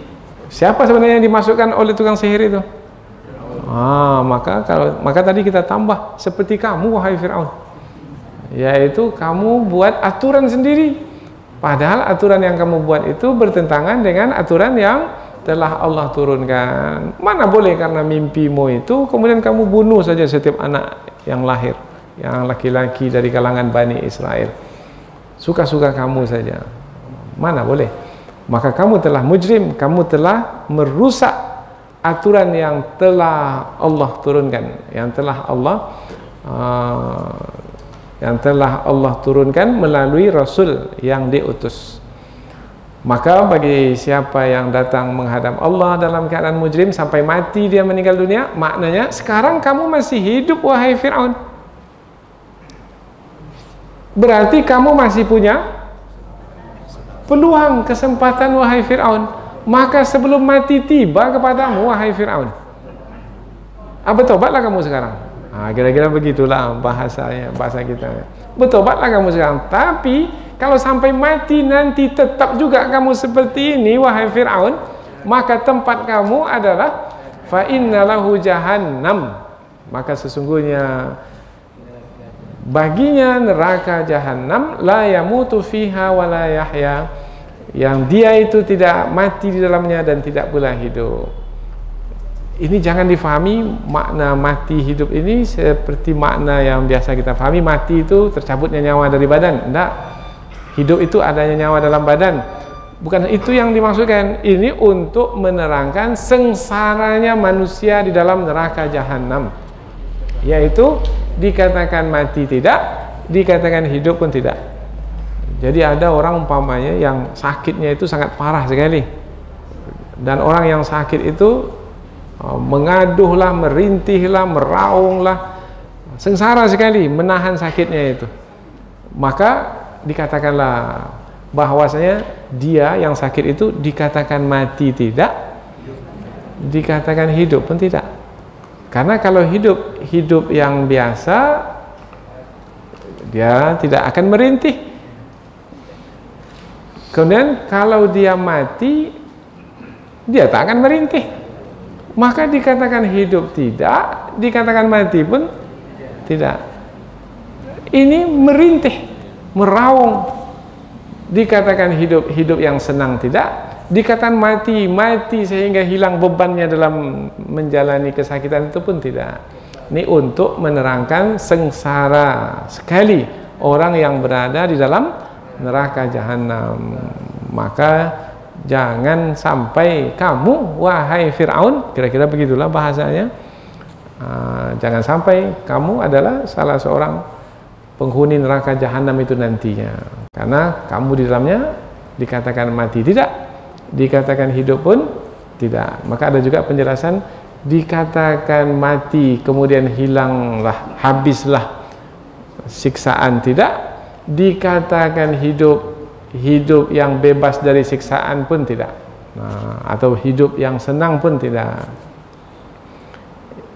siapa sebenarnya yang dimasukkan oleh tukang sihir itu? Maka tadi kita tambah seperti kamu, wahai Fir'aun. yaitu kamu buat aturan sendiri, padahal aturan yang kamu buat itu bertentangan dengan aturan yang telah Allah turunkan. Mana boleh karena mimpimu itu kemudian kamu bunuh saja setiap anak yang lahir, yang laki-laki dari kalangan Bani Israel, suka-suka kamu saja. Mana boleh. Maka kamu telah mujrim, kamu telah merusak aturan yang telah Allah turunkan, yang telah Allah turunkan melalui Rasul yang diutus. Maka bagi siapa yang datang menghadap Allah dalam keadaan mujrim sampai mati dia meninggal dunia, maknanya sekarang kamu masih hidup wahai Fir'aun. Berarti kamu masih punya peluang, kesempatan wahai Fir'aun. Maka sebelum mati tiba kepadamu wahai Fir'aun, bertobatlah kamu sekarang. Kira-kira begitulah bahasa kita. Bertobatlah kamu sekarang. Tapi kalau sampai mati nanti tetap juga kamu seperti ini wahai Fir'aun, maka tempat kamu adalah fa innalahu jahannam, maka sesungguhnya baginya neraka jahanam, la yamutu fiha wa la yahya, yang dia itu tidak mati di dalamnya dan tidak pula hidup. Ini jangan difahami makna mati hidup ini seperti makna yang biasa kita fahami, mati itu tercabutnya nyawa dari badan. Tidak, hidup itu adanya nyawa dalam badan. Bukan itu yang dimaksudkan. Ini untuk menerangkan sengsaranya manusia di dalam neraka jahanam, yaitu dikatakan mati tidak, dikatakan hidup pun tidak. Jadi ada orang umpamanya yang sakitnya itu sangat parah sekali, dan orang yang sakit itu mengaduhlah, merintihlah, meraunglah, sengsara sekali menahan sakitnya itu. Maka dikatakanlah bahwasanya dia yang sakit itu dikatakan mati tidak, dikatakan hidup pun tidak. Karena kalau hidup yang biasa, dia tidak akan merintih. Kemudian kalau dia mati, dia tak akan merintih. Maka dikatakan hidup tidak, dikatakan mati pun tidak. Ini merintih, meraung. Dikatakan hidup yang senang tidak, dikatakan mati sehingga hilang bebannya dalam menjalani kesakitan itu pun tidak. Ini untuk menerangkan sengsara sekali orang yang berada di dalam neraka jahanam. Maka jangan sampai kamu wahai Fir'aun, kira-kira begitulah bahasanya, jangan sampai kamu adalah salah seorang penghuni neraka jahanam itu nantinya, karena kamu di dalamnya dikatakan mati tidak, dikatakan hidup pun tidak. Maka ada juga penjelasan dikatakan mati kemudian hilanglah, habislah siksaan tidak, dikatakan hidup yang bebas dari siksaan pun tidak, atau hidup yang senang pun tidak.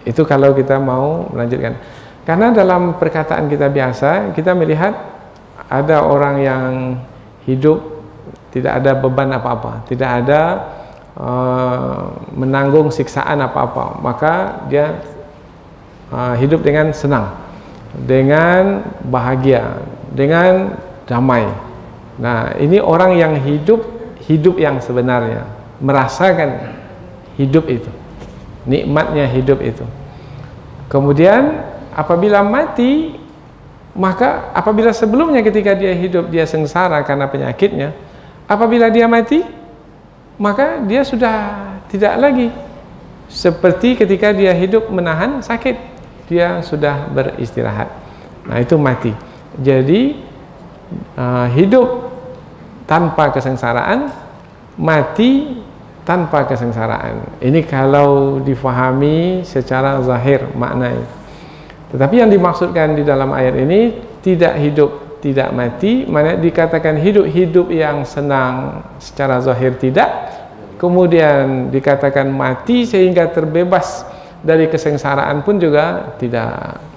Itu kalau kita mau melanjutkan. Karena dalam perkataan kita biasa, kita melihat ada orang yang hidup tidak ada beban apa-apa, tidak ada menanggung siksaan apa-apa, maka dia hidup dengan senang, dengan bahagia, dengan damai. Nah, ini orang yang hidup yang sebenarnya, merasakan hidup itu, nikmatnya hidup itu. Kemudian apabila mati, maka apabila sebelumnya ketika dia hidup dia sengsara karena penyakitnya, apabila dia mati, maka dia sudah tidak lagi seperti ketika dia hidup menahan sakit, dia sudah beristirahat. Nah, itu mati. Jadi hidup tanpa kesengsaraan, mati tanpa kesengsaraan. Ini kalau difahami secara zahir maknanya. Tetapi yang dimaksudkan di dalam ayat ini tidak hidup, tidak mati, mana dikatakan hidup yang senang secara zahir tidak, kemudian dikatakan mati sehingga terbebas dari kesengsaraan pun juga tidak.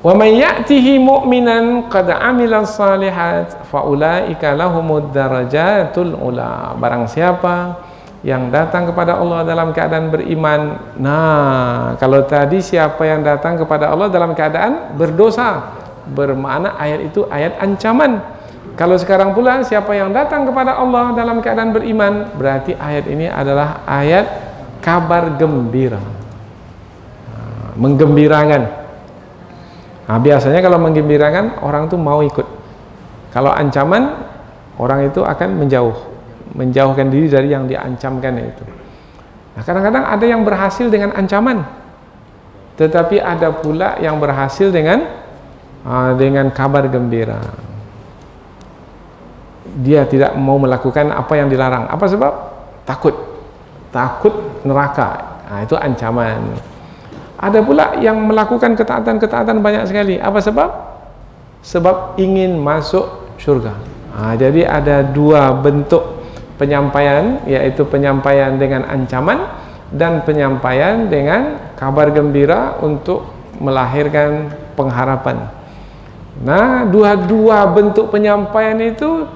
Wa may ya'tihi mu'minan qad 'amila shalihat fa ulaika lahumud darajatul ula. Barang siapa yang datang kepada Allah dalam keadaan beriman. Nah, kalau tadi siapa yang datang kepada Allah dalam keadaan berdosa, bermakna ayat itu ayat ancaman. Kalau sekarang pula siapa yang datang kepada Allah dalam keadaan beriman, berarti ayat ini adalah ayat kabar gembira, menggembirakan. Nah, biasanya kalau menggembirakan orang tuh mau ikut. Kalau ancaman, orang itu akan menjauhkan diri dari yang diancamkan itu. Nah, kadang-kadang ada yang berhasil dengan ancaman, tetapi ada pula yang berhasil dengan kabar gembira. Dia tidak mau melakukan apa yang dilarang. Apa sebab? Takut neraka. Nah, itu ancaman. Ada pula yang melakukan ketaatan banyak sekali. Apa sebab? Sebab ingin masuk surga. Nah, jadi ada dua bentuk penyampaian, yaitu penyampaian dengan ancaman dan penyampaian dengan kabar gembira untuk melahirkan pengharapan. Nah, dua-dua bentuk penyampaian itu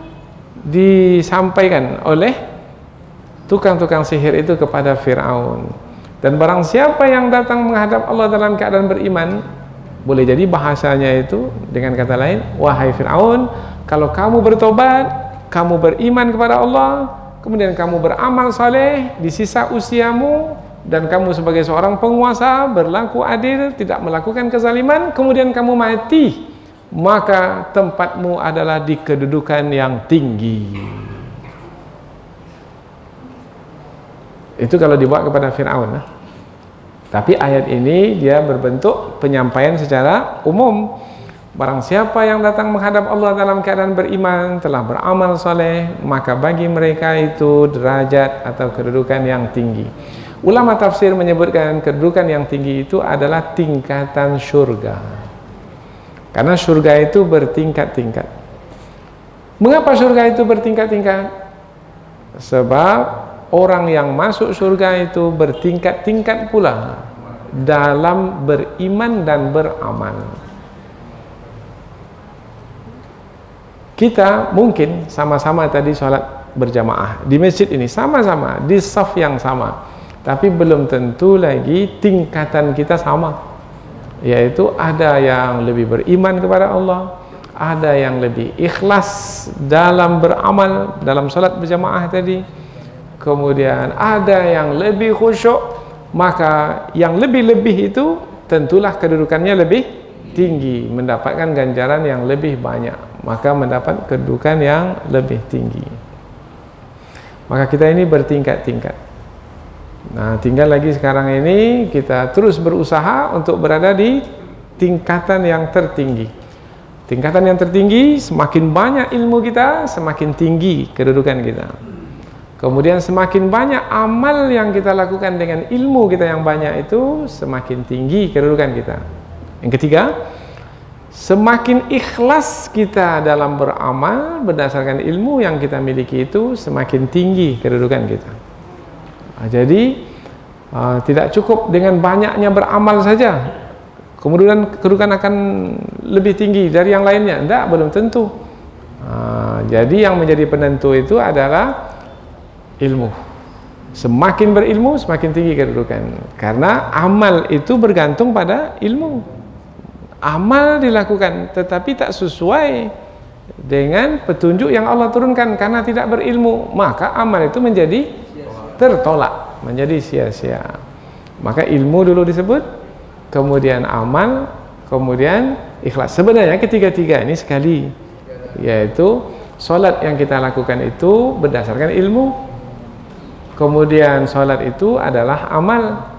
disampaikan oleh tukang-tukang sihir itu kepada Fir'aun. Dan barang siapa yang datang menghadap Allah dalam keadaan beriman, boleh jadi bahasanya itu dengan kata lain, wahai Fir'aun, kalau kamu bertobat, kamu beriman kepada Allah, kemudian kamu beramal saleh di sisa usiamu, dan kamu sebagai seorang penguasa berlaku adil, tidak melakukan kezaliman, kemudian kamu mati, maka tempatmu adalah di kedudukan yang tinggi. Itu kalau dibawa kepada Fir'aun. Tapi ayat ini dia berbentuk penyampaian secara umum. Barang siapa yang datang menghadap Allah dalam keadaan beriman, telah beramal soleh, maka bagi mereka itu derajat atau kedudukan yang tinggi. Ulama tafsir menyebutkan kedudukan yang tinggi itu adalah tingkatan surga. Karena surga itu bertingkat-tingkat. Mengapa surga itu bertingkat-tingkat? Sebab orang yang masuk surga itu bertingkat-tingkat pula dalam beriman dan beramal. Kita mungkin sama-sama tadi sholat berjamaah di masjid ini, sama-sama di saf yang sama, tapi belum tentu lagi tingkatan kita sama. Yaitu ada yang lebih beriman kepada Allah, ada yang lebih ikhlas dalam beramal dalam salat berjamaah tadi, kemudian ada yang lebih khusyuk. Maka yang lebih-lebih itu tentulah kedudukannya lebih tinggi, mendapatkan ganjaran yang lebih banyak, maka mendapat kedudukan yang lebih tinggi. Maka kita ini bertingkat-tingkat. Nah, tinggal lagi sekarang ini kita terus berusaha untuk berada di tingkatan yang tertinggi. Tingkatan yang tertinggi, semakin banyak ilmu kita, semakin tinggi kedudukan kita. Kemudian semakin banyak amal yang kita lakukan dengan ilmu kita yang banyak itu, semakin tinggi kedudukan kita. Yang ketiga, semakin ikhlas kita dalam beramal berdasarkan ilmu yang kita miliki itu, semakin tinggi kedudukan kita. Jadi tidak cukup dengan banyaknya beramal saja kemudian kedudukan akan lebih tinggi dari yang lainnya. Tidak, belum tentu. Jadi yang menjadi penentu itu adalah ilmu. Semakin berilmu semakin tinggi kedudukan, karena amal itu bergantung pada ilmu. Amal dilakukan tetapi tak sesuai dengan petunjuk yang Allah turunkan, karena tidak berilmu, maka amal itu menjadi tertolak, menjadi sia-sia. Maka ilmu dulu disebut, kemudian amal, kemudian ikhlas. Sebenarnya ketiga-tiga ini sekali, yaitu solat yang kita lakukan itu berdasarkan ilmu, kemudian solat itu adalah amal,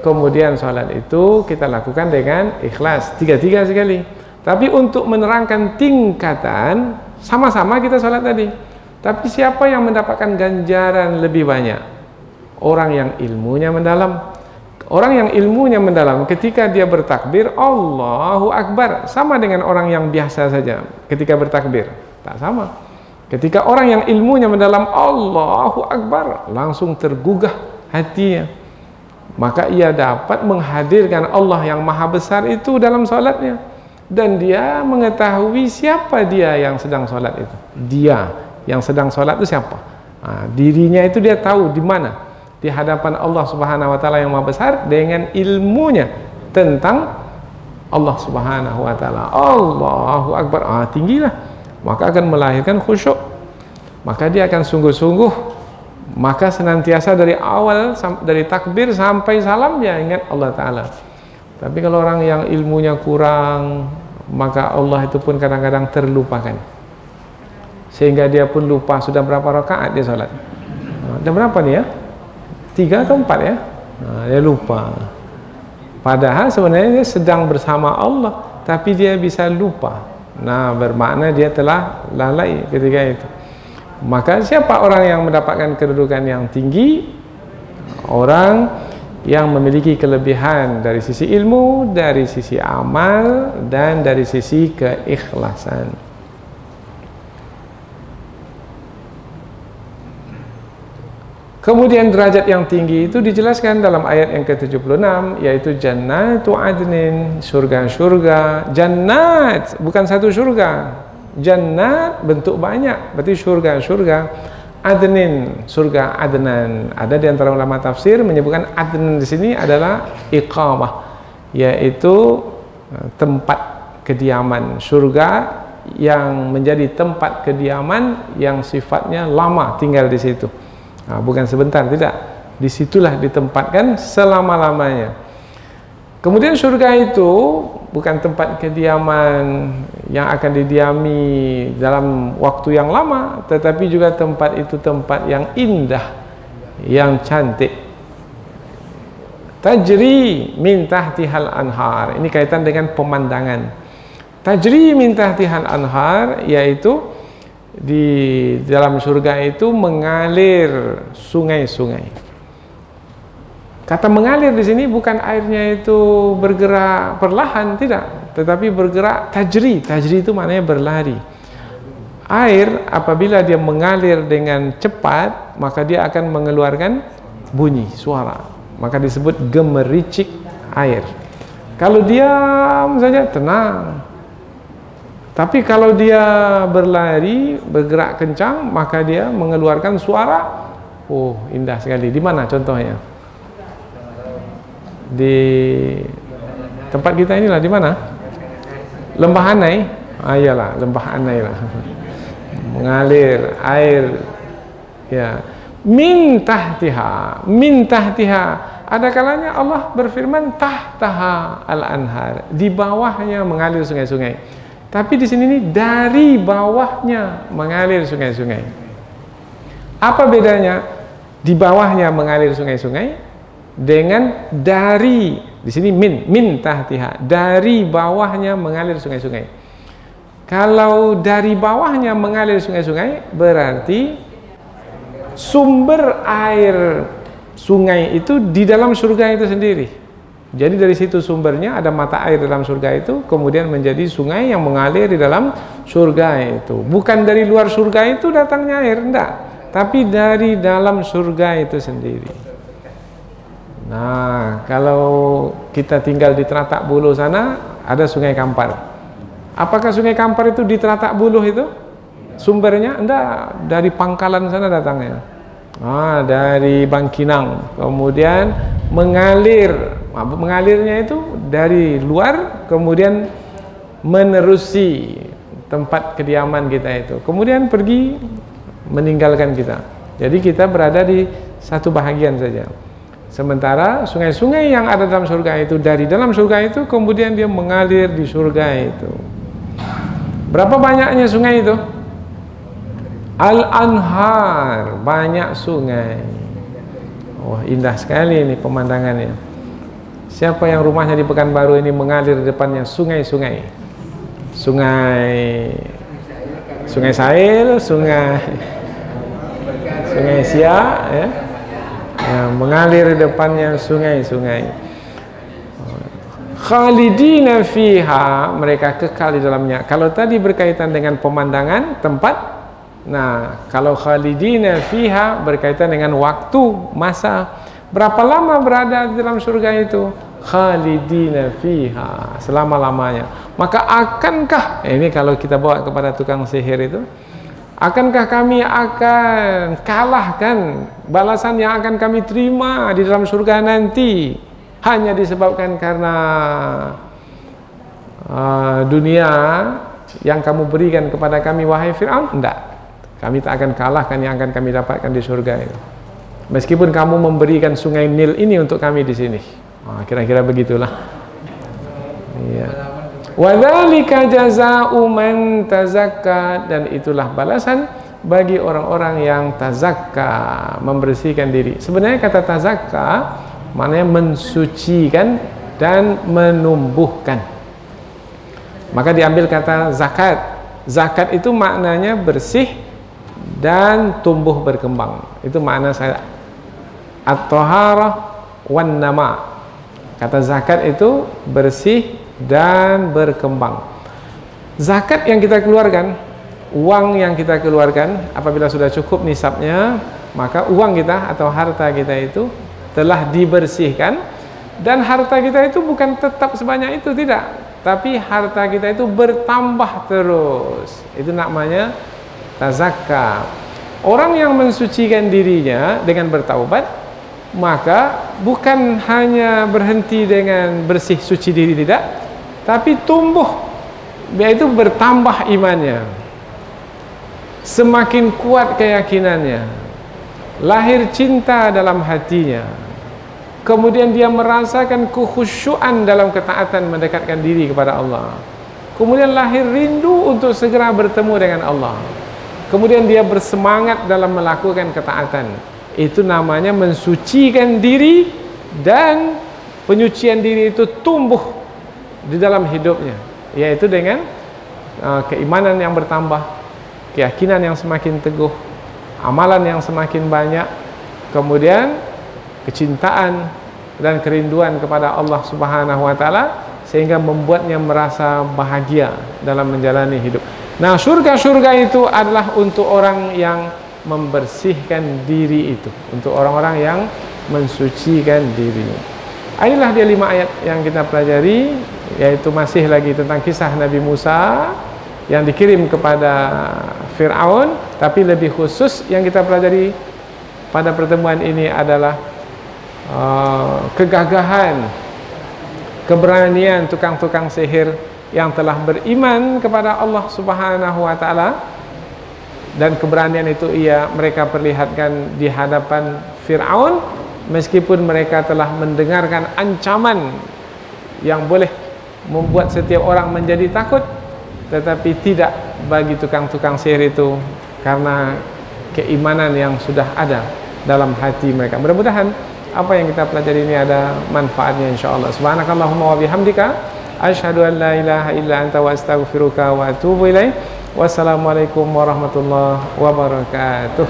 kemudian solat itu kita lakukan dengan ikhlas. Tiga-tiga sekali. Tapi untuk menerangkan tingkatan, sama-sama kita solat tadi, tapi siapa yang mendapatkan ganjaran lebih banyak? Orang yang ilmunya mendalam. Orang yang ilmunya mendalam ketika dia bertakbir Allahu Akbar, sama dengan orang yang biasa saja ketika bertakbir. Tak sama. Ketika orang yang ilmunya mendalam Allahu Akbar, langsung tergugah hatinya, maka ia dapat menghadirkan Allah yang maha besar itu dalam salatnya, dan dia mengetahui siapa dia yang sedang salat itu. Dia yang sedang salat itu siapa? Dirinya itu dia tahu di mana di hadapan Allah Subhanahu wa taala yang Maha Besar dengan ilmunya tentang Allah Subhanahu wa taala. Allahu Akbar. Tinggilah. Maka akan melahirkan khusyuk. Maka dia akan sungguh-sungguh, maka senantiasa dari awal dari takbir sampai salam dia ingat Allah taala. Tapi kalau orang yang ilmunya kurang, maka Allah itu pun kadang-kadang terlupakan. Sehingga dia pun lupa sudah berapa rakaat dia salat. Ada berapa nih ya? 3 atau 4 ya? Dia lupa. Padahal sebenarnya dia sedang bersama Allah, tapi dia bisa lupa. Bermakna dia telah lalai ketika itu. Maka siapa orang yang mendapatkan kedudukan yang tinggi? Orang yang memiliki kelebihan dari sisi ilmu, dari sisi amal, dan dari sisi keikhlasan. Kemudian derajat yang tinggi itu dijelaskan dalam ayat yang ke-76, yaitu jannatu adnin, surga-surga. Jannat bukan satu surga. Jannat bentuk banyak, berarti surga-surga. Adnin, surga Adnan. Ada di antara ulama tafsir menyebutkan Adnan di sini adalah iqamah, yaitu tempat kediaman. Surga yang menjadi tempat kediaman yang sifatnya lama tinggal di situ. Bukan sebentar, tidak. Disitulah ditempatkan selama-lamanya. Kemudian surga itu bukan tempat kediaman yang akan didiami dalam waktu yang lama, tetapi juga tempat itu tempat yang indah, yang cantik. Tajri min tahtihal anhar. Ini kaitan dengan pemandangan. Tajri min tahtihal anhar, yaitu di dalam surga itu mengalir sungai-sungai. Kata mengalir di sini bukan airnya itu bergerak perlahan, tidak, tetapi bergerak tajri. Tajri itu maknanya berlari. Air apabila dia mengalir dengan cepat, maka dia akan mengeluarkan bunyi, suara. Maka disebut gemericik air. Kalau diam saja tenang. Tapi kalau dia berlari, bergerak kencang, maka dia mengeluarkan suara. Indah sekali. Di mana contohnya? Di tempat kita inilah, di mana? Lembah Anai. Iyalah, Lembah Anai lah. Mengalir air. Ya. Min tahtiha. Min tahtiha. Ada kalanya Allah berfirman tahtaha al-anhar. Di bawahnya mengalir sungai-sungai. Tapi di sini nih dari bawahnya mengalir sungai-sungai. Apa bedanya di bawahnya mengalir sungai-sungai dengan dari di sini min tahtiha, dari bawahnya mengalir sungai-sungai. Kalau dari bawahnya mengalir sungai-sungai berarti sumber air sungai itu di dalam surga itu sendiri. Jadi dari situ sumbernya, ada mata air dalam surga itu, kemudian menjadi sungai yang mengalir di dalam surga itu. Bukan dari luar surga itu datangnya air, enggak, tapi dari dalam surga itu sendiri. Kalau kita tinggal di Teratak Buluh sana, ada Sungai Kampar. Apakah Sungai Kampar itu di Teratak Buluh itu sumbernya? Enggak, dari Pangkalan sana datangnya. Dari Bangkinang, kemudian mengalirnya itu dari luar, kemudian menerusi tempat kediaman kita itu, kemudian pergi meninggalkan kita. Jadi kita berada di satu bahagian saja. Sementara sungai-sungai yang ada dalam surga itu, dari dalam surga itu kemudian dia mengalir di surga itu. Berapa banyaknya sungai itu? Al-anhar, banyak sungai. Indah sekali ini pemandangannya. Siapa yang rumahnya di Pekanbaru ini mengalir di depannya sungai-sungai? Sungai Sail, sungai Siak, ya. Mengalir di depannya sungai-sungai. Khalidina fiha, mereka kekal di dalamnya. Kalau tadi berkaitan dengan pemandangan, tempat. Kalau khalidina fiha berkaitan dengan waktu, masa. Berapa lama berada di dalam surga itu? Khalidina fiha, selama-lamanya. Maka akankah, ini kalau kita bawa kepada tukang sihir itu, Akankah kami akan kalahkan balasan yang akan kami terima di dalam surga nanti hanya disebabkan karena dunia yang kamu berikan kepada kami, wahai Fir'aun? Tidak. Kami tak akan kalahkan yang akan kami dapatkan di surga itu. Meskipun kamu memberikan sungai Nil ini untuk kami di sini. Kira-kira begitulah. Ya. Wadzalika jazaa'u man tazakka, dan itulah balasan bagi orang-orang yang tazakka, membersihkan diri. Sebenarnya kata tazakka maknanya mensucikan dan menumbuhkan. Maka diambil kata zakat. Zakat itu maknanya bersih dan tumbuh berkembang. Itu makna saya at-taharah wan nama. Kata zakat itu bersih dan berkembang. Zakat yang kita keluarkan, uang yang kita keluarkan, apabila sudah cukup nisabnya, maka uang kita atau harta kita itu telah dibersihkan. Dan harta kita itu bukan tetap sebanyak itu, tidak, tapi harta kita itu bertambah terus. Itu namanya tazakka. Orang yang mensucikan dirinya dengan bertaubat, maka bukan hanya berhenti dengan bersih suci diri, tidak, tapi tumbuh, yaitu bertambah imannya, semakin kuat keyakinannya, lahir cinta dalam hatinya, kemudian dia merasakan kekhusyuan dalam ketaatan mendekatkan diri kepada Allah, kemudian lahir rindu untuk segera bertemu dengan Allah, kemudian dia bersemangat dalam melakukan ketaatan. Itu namanya mensucikan diri, dan penyucian diri itu tumbuh di dalam hidupnya, yaitu dengan keimanan yang bertambah, keyakinan yang semakin teguh, amalan yang semakin banyak, kemudian kecintaan dan kerinduan kepada Allah Subhanahu wa taala, sehingga membuatnya merasa bahagia dalam menjalani hidup. Nah, surga-surga itu adalah untuk orang yang membersihkan diri itu, untuk orang-orang yang mensucikan diri. Inilah dia 5 ayat yang kita pelajari, yaitu masih lagi tentang kisah Nabi Musa yang dikirim kepada Fir'aun, tapi lebih khusus yang kita pelajari pada pertemuan ini adalah kegagahan, keberanian tukang-tukang sihir yang telah beriman kepada Allah Subhanahu wa taala, dan keberanian itu mereka perlihatkan di hadapan Fir'aun, meskipun mereka telah mendengarkan ancaman yang boleh membuat setiap orang menjadi takut, tetapi tidak bagi tukang-tukang sihir itu, karena keimanan yang sudah ada dalam hati mereka. Mudah-mudahan apa yang kita pelajari ini ada manfaatnya insyaallah. Subhanakallahumma wa bihamdika asyhadu an la ilaha illa anta wa astaghfiruka wa atubu ilaik. Wassalamualaikum warahmatullahi wabarakatuh.